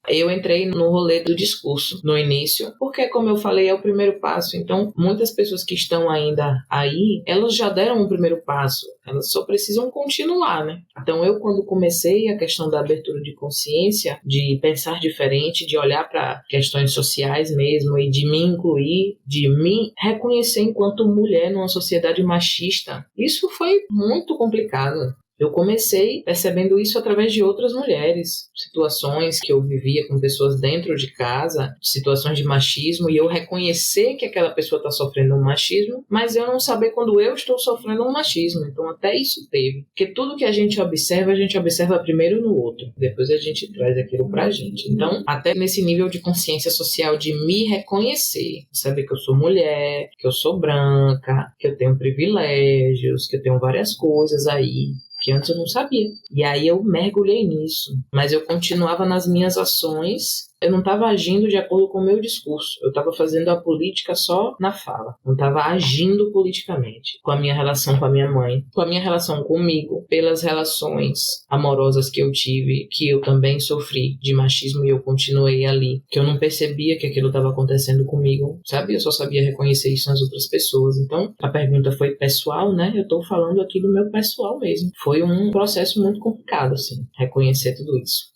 Eu entrei no rolê do discurso no início, porque, como eu falei, é o primeiro passo. Então, muitas pessoas que estão ainda aí, elas já deram o primeiro passo. Elas só precisam continuar, né? Então, eu, quando comecei a questão da abertura de consciência, de pensar diferente, de olhar para questões sociais mesmo e de me incluir, de me reconhecer enquanto mulher numa sociedade machista, isso foi muito complicado. Eu comecei percebendo isso através de outras mulheres, situações que eu vivia com pessoas dentro de casa, situações de machismo, e eu reconhecer que aquela pessoa está sofrendo um machismo, mas eu não saber quando eu estou sofrendo um machismo. Então até isso teve. Porque tudo que a gente observa primeiro no outro, depois a gente traz aquilo pra gente. Então, até nesse nível de consciência social, de me reconhecer, saber que eu sou mulher, que eu sou branca, que eu tenho privilégios, que eu tenho várias coisas aí que antes eu não sabia. E aí eu mergulhei nisso. Mas eu continuava nas minhas ações. Eu não estava agindo de acordo com o meu discurso. Eu estava fazendo a política só na fala. Não estava agindo politicamente. Com a minha relação com a minha mãe, com a minha relação comigo, pelas relações amorosas que eu tive, que eu também sofri de machismo e eu continuei ali. Que eu não percebia que aquilo estava acontecendo comigo, sabe? Eu só sabia reconhecer isso nas outras pessoas. Então, a pergunta foi pessoal, né? Eu estou falando aqui do meu pessoal mesmo. Foi um processo muito complicado, assim, reconhecer tudo isso.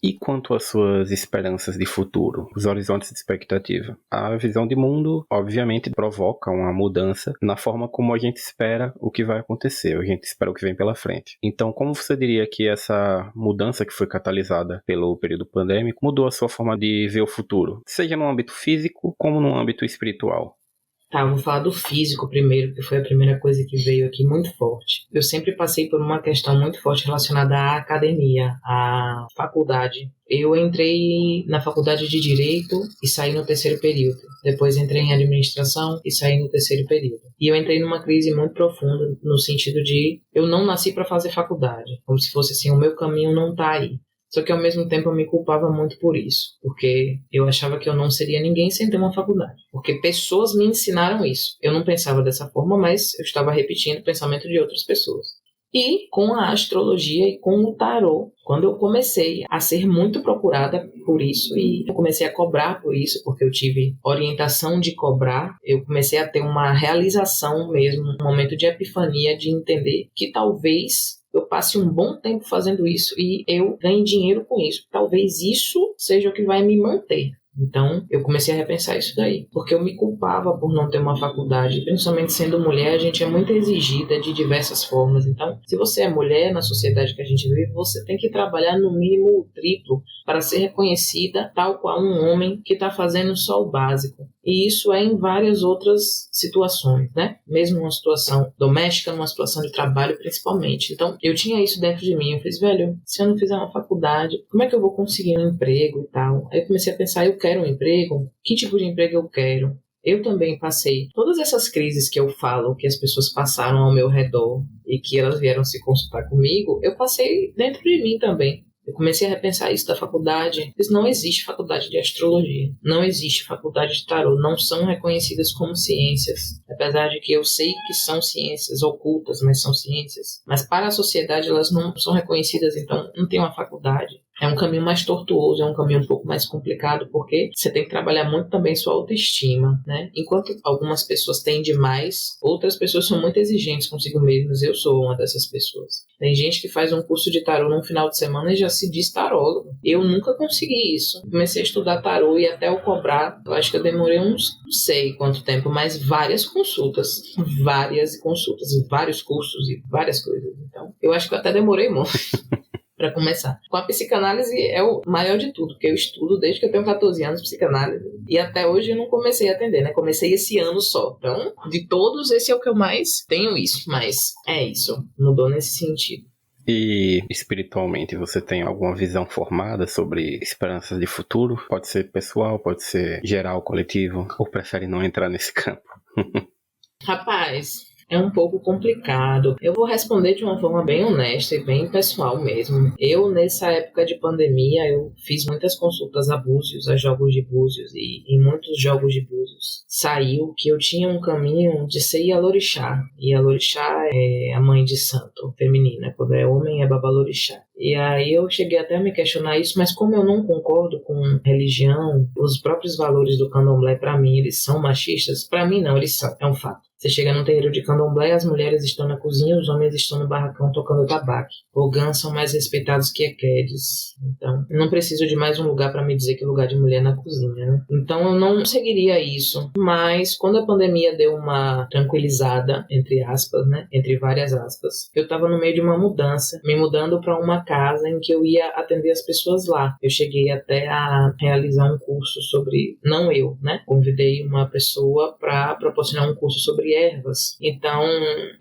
E quanto às suas esperanças de futuro, os horizontes de expectativa? A visão de mundo, obviamente, provoca uma mudança na forma como a gente espera o que vai acontecer, a gente espera o que vem pela frente. Então, como você diria que essa mudança que foi catalisada pelo período pandêmico mudou a sua forma de ver o futuro, seja no âmbito físico como no âmbito espiritual? Tá, eu vou falar do físico primeiro, que foi a primeira coisa que veio aqui muito forte. Eu sempre passei por uma questão muito forte relacionada à academia, à faculdade. Eu entrei na faculdade de Direito e saí no terceiro período. Depois entrei em Administração e saí no terceiro período. E eu entrei numa crise muito profunda, no sentido de eu não nasci para fazer faculdade. Como se fosse assim, o meu caminho não tá aí. Só que ao mesmo tempo eu me culpava muito por isso, porque eu achava que eu não seria ninguém sem ter uma faculdade. Porque pessoas me ensinaram isso. Eu não pensava dessa forma, mas eu estava repetindo o pensamento de outras pessoas. E com a astrologia e com o tarô, quando eu comecei a ser muito procurada por isso e eu comecei a cobrar por isso, porque eu tive orientação de cobrar, eu comecei a ter uma realização mesmo, um momento de epifania, de entender que talvez eu passe um bom tempo fazendo isso e eu ganhe dinheiro com isso. Talvez isso seja o que vai me manter. Então, eu comecei a repensar isso daí, porque eu me culpava por não ter uma faculdade, principalmente sendo mulher, a gente é muito exigida de diversas formas. Então, se você é mulher na sociedade que a gente vive, você tem que trabalhar no mínimo o triplo para ser reconhecida tal qual um homem que está fazendo só o básico. E isso é em várias outras situações, né? Mesmo numa situação doméstica, numa situação de trabalho principalmente. Então, eu tinha isso dentro de mim. Eu fiz, velho, se eu não fizer uma faculdade, como é que eu vou conseguir um emprego e tal? Aí eu comecei a pensar, eu quero um emprego? Que tipo de emprego eu quero? Eu também passei todas essas crises que eu falo, que as pessoas passaram ao meu redor e que elas vieram se consultar comigo, eu passei dentro de mim também. Eu comecei a repensar isso da faculdade. Não existe faculdade de astrologia. Não existe faculdade de tarô. Não são reconhecidas como ciências. Apesar de que eu sei que são ciências ocultas, mas são ciências. Mas para a sociedade elas não são reconhecidas, então não tem uma faculdade. É um caminho mais tortuoso, é um caminho um pouco mais complicado, porque você tem que trabalhar muito também sua autoestima, né? Enquanto algumas pessoas têm demais, outras pessoas são muito exigentes consigo mesmas. Eu sou uma dessas pessoas. Tem gente que faz um curso de tarô num final de semana e já se diz tarólogo. Eu nunca consegui isso. Comecei a estudar tarô e até eu cobrar, eu acho que eu demorei não sei quanto tempo, mas várias consultas, vários cursos e várias coisas. Então, eu acho que eu até demorei muito. Para começar. Com a psicanálise é o maior de tudo, porque eu estudo desde que eu tenho 14 anos psicanálise e até hoje eu não comecei a atender, né? Comecei esse ano só. Então, de todos, esse é o que eu mais tenho isso. Mas é isso, mudou nesse sentido. E espiritualmente, você tem alguma visão formada sobre esperanças de futuro? Pode ser pessoal, pode ser geral, coletivo, ou prefere não entrar nesse campo? Rapaz, é um pouco complicado. Eu vou responder de uma forma bem honesta e bem pessoal mesmo. Eu, nessa época de pandemia, eu fiz muitas consultas a búzios, a jogos de búzios, e em muitos jogos de búzios saiu que eu tinha um caminho de ser Ialorixá. Ialorixá é a mãe de santo feminina, quando é homem é Babalorixá. E aí eu cheguei até a me questionar isso, mas como eu não concordo com religião, os próprios valores do candomblé, para mim, eles são machistas? Para mim não, eles são, é um fato. Você chega num terreiro de candomblé, as mulheres estão na cozinha, os homens estão no barracão tocando tabaco. Ogãs são mais respeitados que equedes. Então, eu não preciso de mais um lugar para me dizer que lugar de mulher é na cozinha, né? Então, eu não seguiria isso. Mas, quando a pandemia deu uma tranquilizada, entre aspas, né? Entre várias aspas, eu estava no meio de uma mudança, me mudando para uma casa em que eu ia atender as pessoas lá. Eu cheguei até a realizar um curso sobre... Não eu, né? Convidei uma pessoa para proporcionar um curso sobre ervas. Então,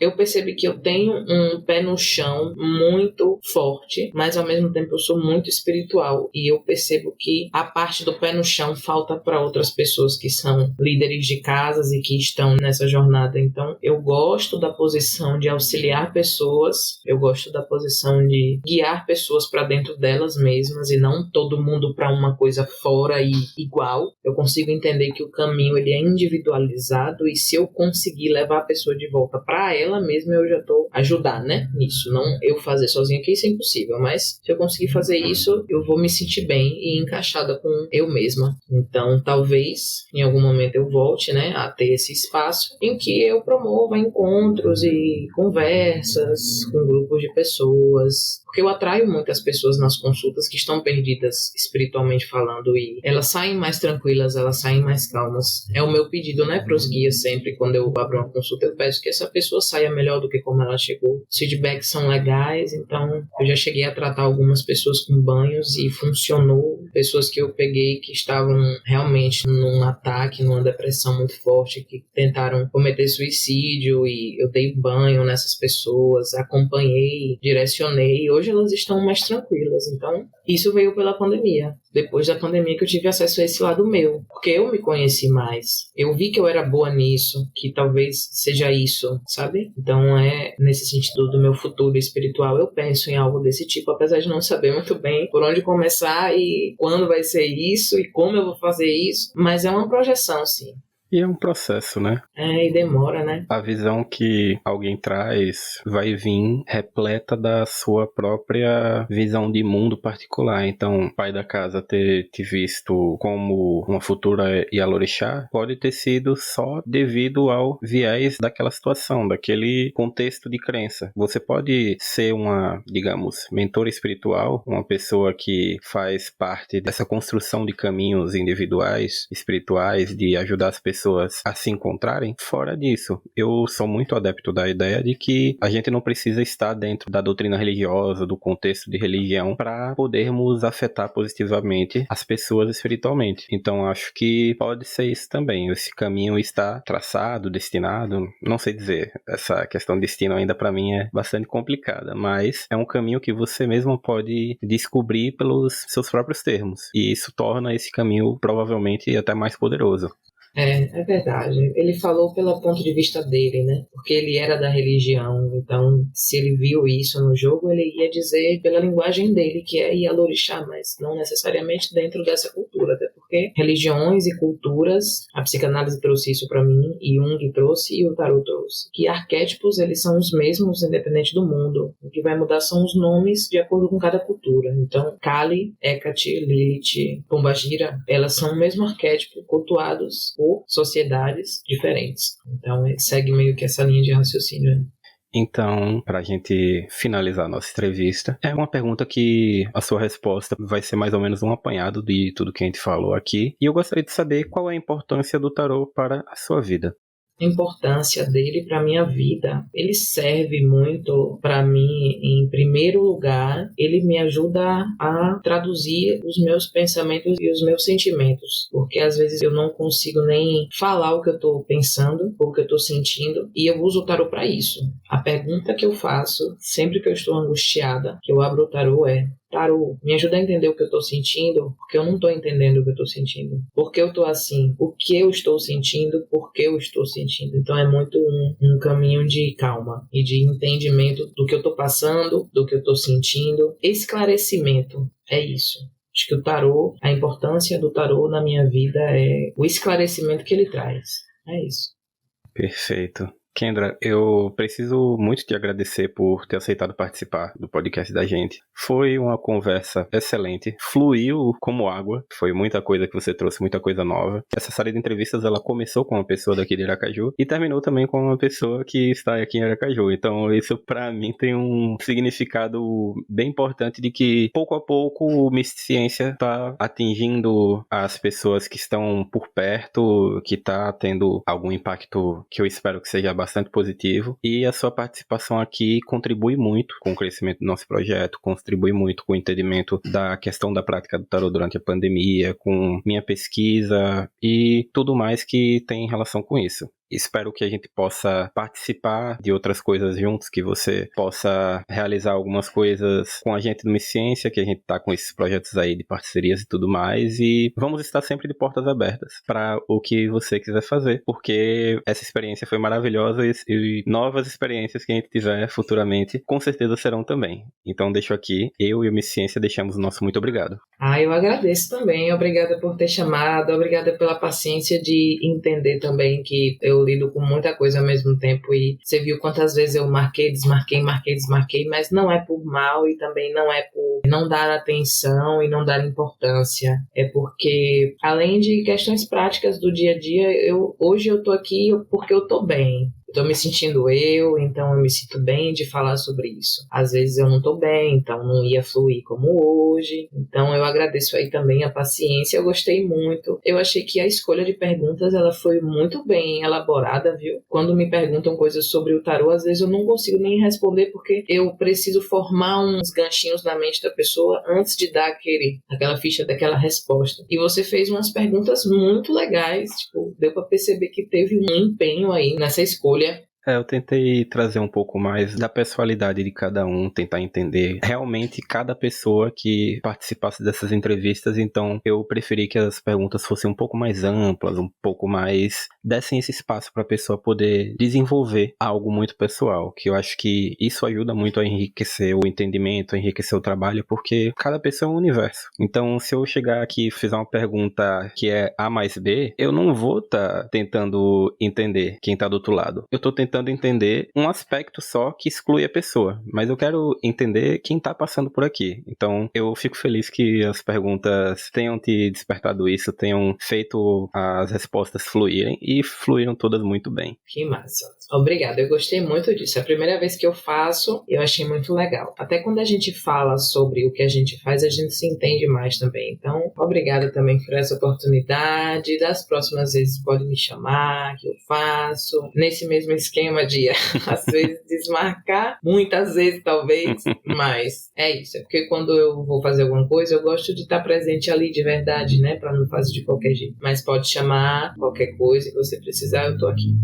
eu percebi que eu tenho um pé no chão muito forte, mas ao mesmo tempo eu sou muito espiritual. E eu percebo que a parte do pé no chão falta para outras pessoas que são líderes de casas e que estão nessa jornada. Então, eu gosto da posição de auxiliar pessoas, eu gosto da posição de guiar pessoas para dentro delas mesmas e não todo mundo para uma coisa fora e igual. Eu consigo entender que o caminho ele é individualizado e se eu conseguir levar a pessoa de volta para ela mesma, eu já estou ajudar, né? Nisso, não eu fazer sozinha, que isso é impossível, mas se eu conseguir fazer isso, eu vou me sentir bem e encaixada com eu mesma. Então, talvez em algum momento eu volte, né, a ter esse espaço em que eu promova encontros e conversas com grupos de pessoas, porque eu atraio muitas pessoas nas consultas que estão perdidas espiritualmente falando e elas saem mais tranquilas, elas saem mais calmas. É o meu pedido, né, para os guias sempre, quando eu abro uma consulta, eu peço que essa pessoa saia melhor do que como ela chegou. Os feedbacks são legais, então eu já cheguei a tratar algumas pessoas com banhos e funcionou pessoas que eu peguei que estavam realmente num ataque, numa depressão muito forte, que tentaram cometer suicídio, e eu dei banho nessas pessoas, acompanhei, direcionei, e hoje elas estão mais tranquilas. Então, isso veio pela pandemia. Depois da pandemia que eu tive acesso a esse lado meu, porque eu me conheci mais. Eu vi que eu era boa nisso, que talvez seja isso, sabe? Então nesse sentido do meu futuro espiritual, eu penso em algo desse tipo, apesar de não saber muito bem por onde começar e quando vai ser isso e como eu vou fazer isso, mas é uma projeção, sim. E é um processo, né? E demora, né? A visão que alguém traz vai vir repleta da sua própria visão de mundo particular. Então, o pai da casa ter te visto como uma futura Yalorixá pode ter sido só devido ao viés daquela situação, daquele contexto de crença. Você pode ser uma, digamos, mentora espiritual, uma pessoa que faz parte dessa construção de caminhos individuais, espirituais, de ajudar as pessoas a se encontrarem. Fora disso, eu sou muito adepto da ideia de que a gente não precisa estar dentro da doutrina religiosa, do contexto de religião, para podermos afetar positivamente as pessoas espiritualmente. Então, acho que pode ser isso também. Esse caminho está traçado, destinado, não sei dizer. Essa questão de destino ainda para mim é bastante complicada, mas é um caminho que você mesmo pode descobrir pelos seus próprios termos. E isso torna esse caminho provavelmente até mais poderoso. É verdade. Ele falou pelo ponto de vista dele, né? Porque ele era da religião, então se ele viu isso no jogo, ele ia dizer pela linguagem dele, que é Yalorixá, mas não necessariamente dentro dessa cultura, até porque religiões e culturas, a psicanálise trouxe isso para mim, e Jung trouxe e o Tarot trouxe, que arquétipos eles são os mesmos independente do mundo. O que vai mudar são os nomes de acordo com cada cultura. Então, Kali, Hecate, Lilith, Pombagira, elas são o mesmo arquétipo cultuados por sociedades diferentes. Então, segue meio que essa linha de raciocínio aí. Então, para a gente finalizar a nossa entrevista, é uma pergunta que a sua resposta vai ser mais ou menos um apanhado de tudo que a gente falou aqui. E eu gostaria de saber qual é a importância do tarô para a sua vida. A importância dele para minha vida, ele serve muito para mim. Em primeiro lugar, ele me ajuda a traduzir os meus pensamentos e os meus sentimentos, porque às vezes eu não consigo nem falar o que eu estou pensando ou o que eu estou sentindo, e eu uso o tarô para isso. A pergunta que eu faço sempre que eu estou angustiada, que eu abro o tarô, é: tarô, me ajuda a entender o que eu estou sentindo, porque eu não estou entendendo o que eu estou sentindo. Por que eu estou assim? O que eu estou sentindo? Por que eu estou sentindo? Então é muito um caminho de calma e de entendimento do que eu estou passando, do que eu estou sentindo. Esclarecimento, é isso. Acho que o tarô, a importância do tarô na minha vida é o esclarecimento que ele traz. É isso. Perfeito. Kendra, eu preciso muito te agradecer por ter aceitado participar do podcast da gente. Foi uma conversa excelente, fluiu como água, foi muita coisa que você trouxe, muita coisa nova. Essa série de entrevistas, ela começou com uma pessoa daqui de Aracaju e terminou também com uma pessoa que está aqui em Aracaju. Então isso pra mim tem um significado bem importante de que pouco a pouco o Misciência está atingindo as pessoas que estão por perto, que está tendo algum impacto que eu espero que seja bastante positivo, e a sua participação aqui contribui muito com o crescimento do nosso projeto, contribui muito com o entendimento da questão da prática do tarot durante a pandemia, com minha pesquisa e tudo mais que tem relação com isso. Espero que a gente possa participar de outras coisas juntos, que você possa realizar algumas coisas com a gente do Misciência, que a gente tá com esses projetos aí de parcerias e tudo mais, e vamos estar sempre de portas abertas para o que você quiser fazer, porque essa experiência foi maravilhosa e novas experiências que a gente tiver futuramente, com certeza serão também. Então deixo aqui, eu e o Misciência deixamos o nosso muito obrigado. Eu agradeço também, obrigada por ter chamado, obrigada pela paciência de entender também que eu lido com muita coisa ao mesmo tempo, e você viu quantas vezes eu marquei, desmarquei, mas não é por mal e também não é por não dar atenção e não dar importância, é porque além de questões práticas do dia a dia, hoje eu tô aqui porque eu tô bem. Eu tô me sentindo eu, então eu me sinto bem de falar sobre isso. Às vezes eu não tô bem, então não ia fluir como hoje. Então eu agradeço aí também a paciência, eu gostei muito. Eu achei que a escolha de perguntas, ela foi muito bem elaborada, viu? Quando me perguntam coisas sobre o tarô, às vezes eu não consigo nem responder, porque eu preciso formar uns ganchinhos na mente da pessoa antes de dar aquela ficha daquela resposta. E você fez umas perguntas muito legais, tipo, deu pra perceber que teve um empenho aí nessa escolha. Eu tentei trazer um pouco mais da pessoalidade de cada um, tentar entender realmente cada pessoa que participasse dessas entrevistas, então eu preferi que as perguntas fossem um pouco mais amplas, um pouco mais dessem esse espaço para a pessoa poder desenvolver algo muito pessoal, que eu acho que isso ajuda muito a enriquecer o entendimento, a enriquecer o trabalho, porque cada pessoa é um universo. Então, se eu chegar aqui e fizer uma pergunta que é A mais B, eu não vou estar tentando entender quem está do outro lado. Eu estou tentando entender um aspecto só que exclui a pessoa, mas eu quero entender quem tá passando por aqui. Então eu fico feliz que as perguntas tenham te despertado isso, tenham feito as respostas fluírem e fluíram todas muito bem. Que massa. Obrigada, eu gostei muito disso. É a primeira vez que eu faço, eu achei muito legal. Até quando a gente fala sobre o que a gente faz, a gente se entende mais também. Então, obrigada também por essa oportunidade. Das próximas vezes pode me chamar, que eu faço. Nesse mesmo esquema de, às vezes, desmarcar. Muitas vezes, talvez. Mas é isso. É porque quando eu vou fazer alguma coisa, eu gosto de estar presente ali de verdade, né? Pra não fazer de qualquer jeito. Mas pode chamar qualquer coisa que você precisar, eu tô aqui.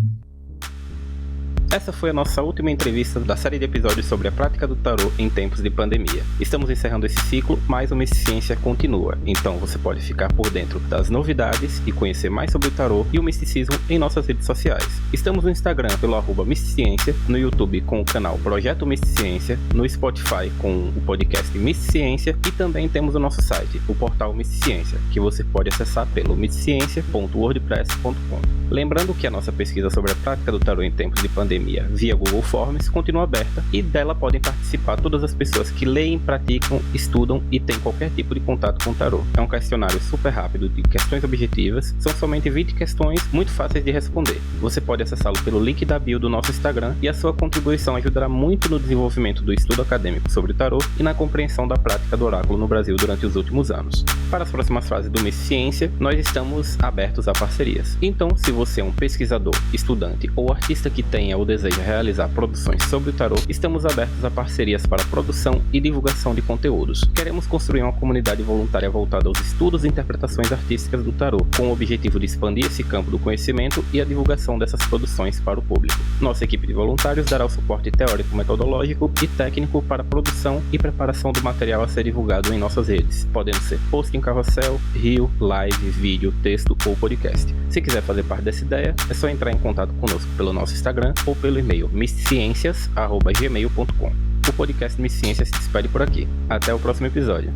Essa foi a nossa última entrevista da série de episódios sobre a prática do tarô em tempos de pandemia. Estamos encerrando esse ciclo, mas o Misticência continua. Então você pode ficar por dentro das novidades e conhecer mais sobre o tarô e o misticismo em nossas redes sociais. Estamos no Instagram pelo @Misticência, no YouTube com o canal Projeto Misticência, no Spotify com o podcast Misticência e também temos o nosso site, o portal Misticência, que você pode acessar pelo misticência.wordpress.com. Lembrando que a nossa pesquisa sobre a prática do tarô em tempos de pandemia via Google Forms continua aberta e dela podem participar todas as pessoas que leem, praticam, estudam e têm qualquer tipo de contato com o tarô. É um questionário super rápido de questões objetivas, são somente 20 questões muito fáceis de responder. Você pode acessá-lo pelo link da bio do nosso Instagram e a sua contribuição ajudará muito no desenvolvimento do estudo acadêmico sobre o tarô e na compreensão da prática do oráculo no Brasil durante os últimos anos. Para as próximas fases do Misticência, nós estamos abertos a parcerias. Então, se você é um pesquisador, estudante ou artista que tenha ou deseja realizar produções sobre o tarô, estamos abertos a parcerias para produção e divulgação de conteúdos. Queremos construir uma comunidade voluntária voltada aos estudos e interpretações artísticas do tarô, com o objetivo de expandir esse campo do conhecimento e a divulgação dessas produções para o público. Nossa equipe de voluntários dará o suporte teórico, metodológico e técnico para a produção e preparação do material a ser divulgado em nossas redes, podendo ser post em carrossel, reel, live, vídeo, texto ou podcast. Se quiser fazer parte dessa ideia, é só entrar em contato conosco pelo nosso Instagram ou pelo e-mail misticiencias@gmail.com. O podcast Misticência se despede por aqui. Até o próximo episódio.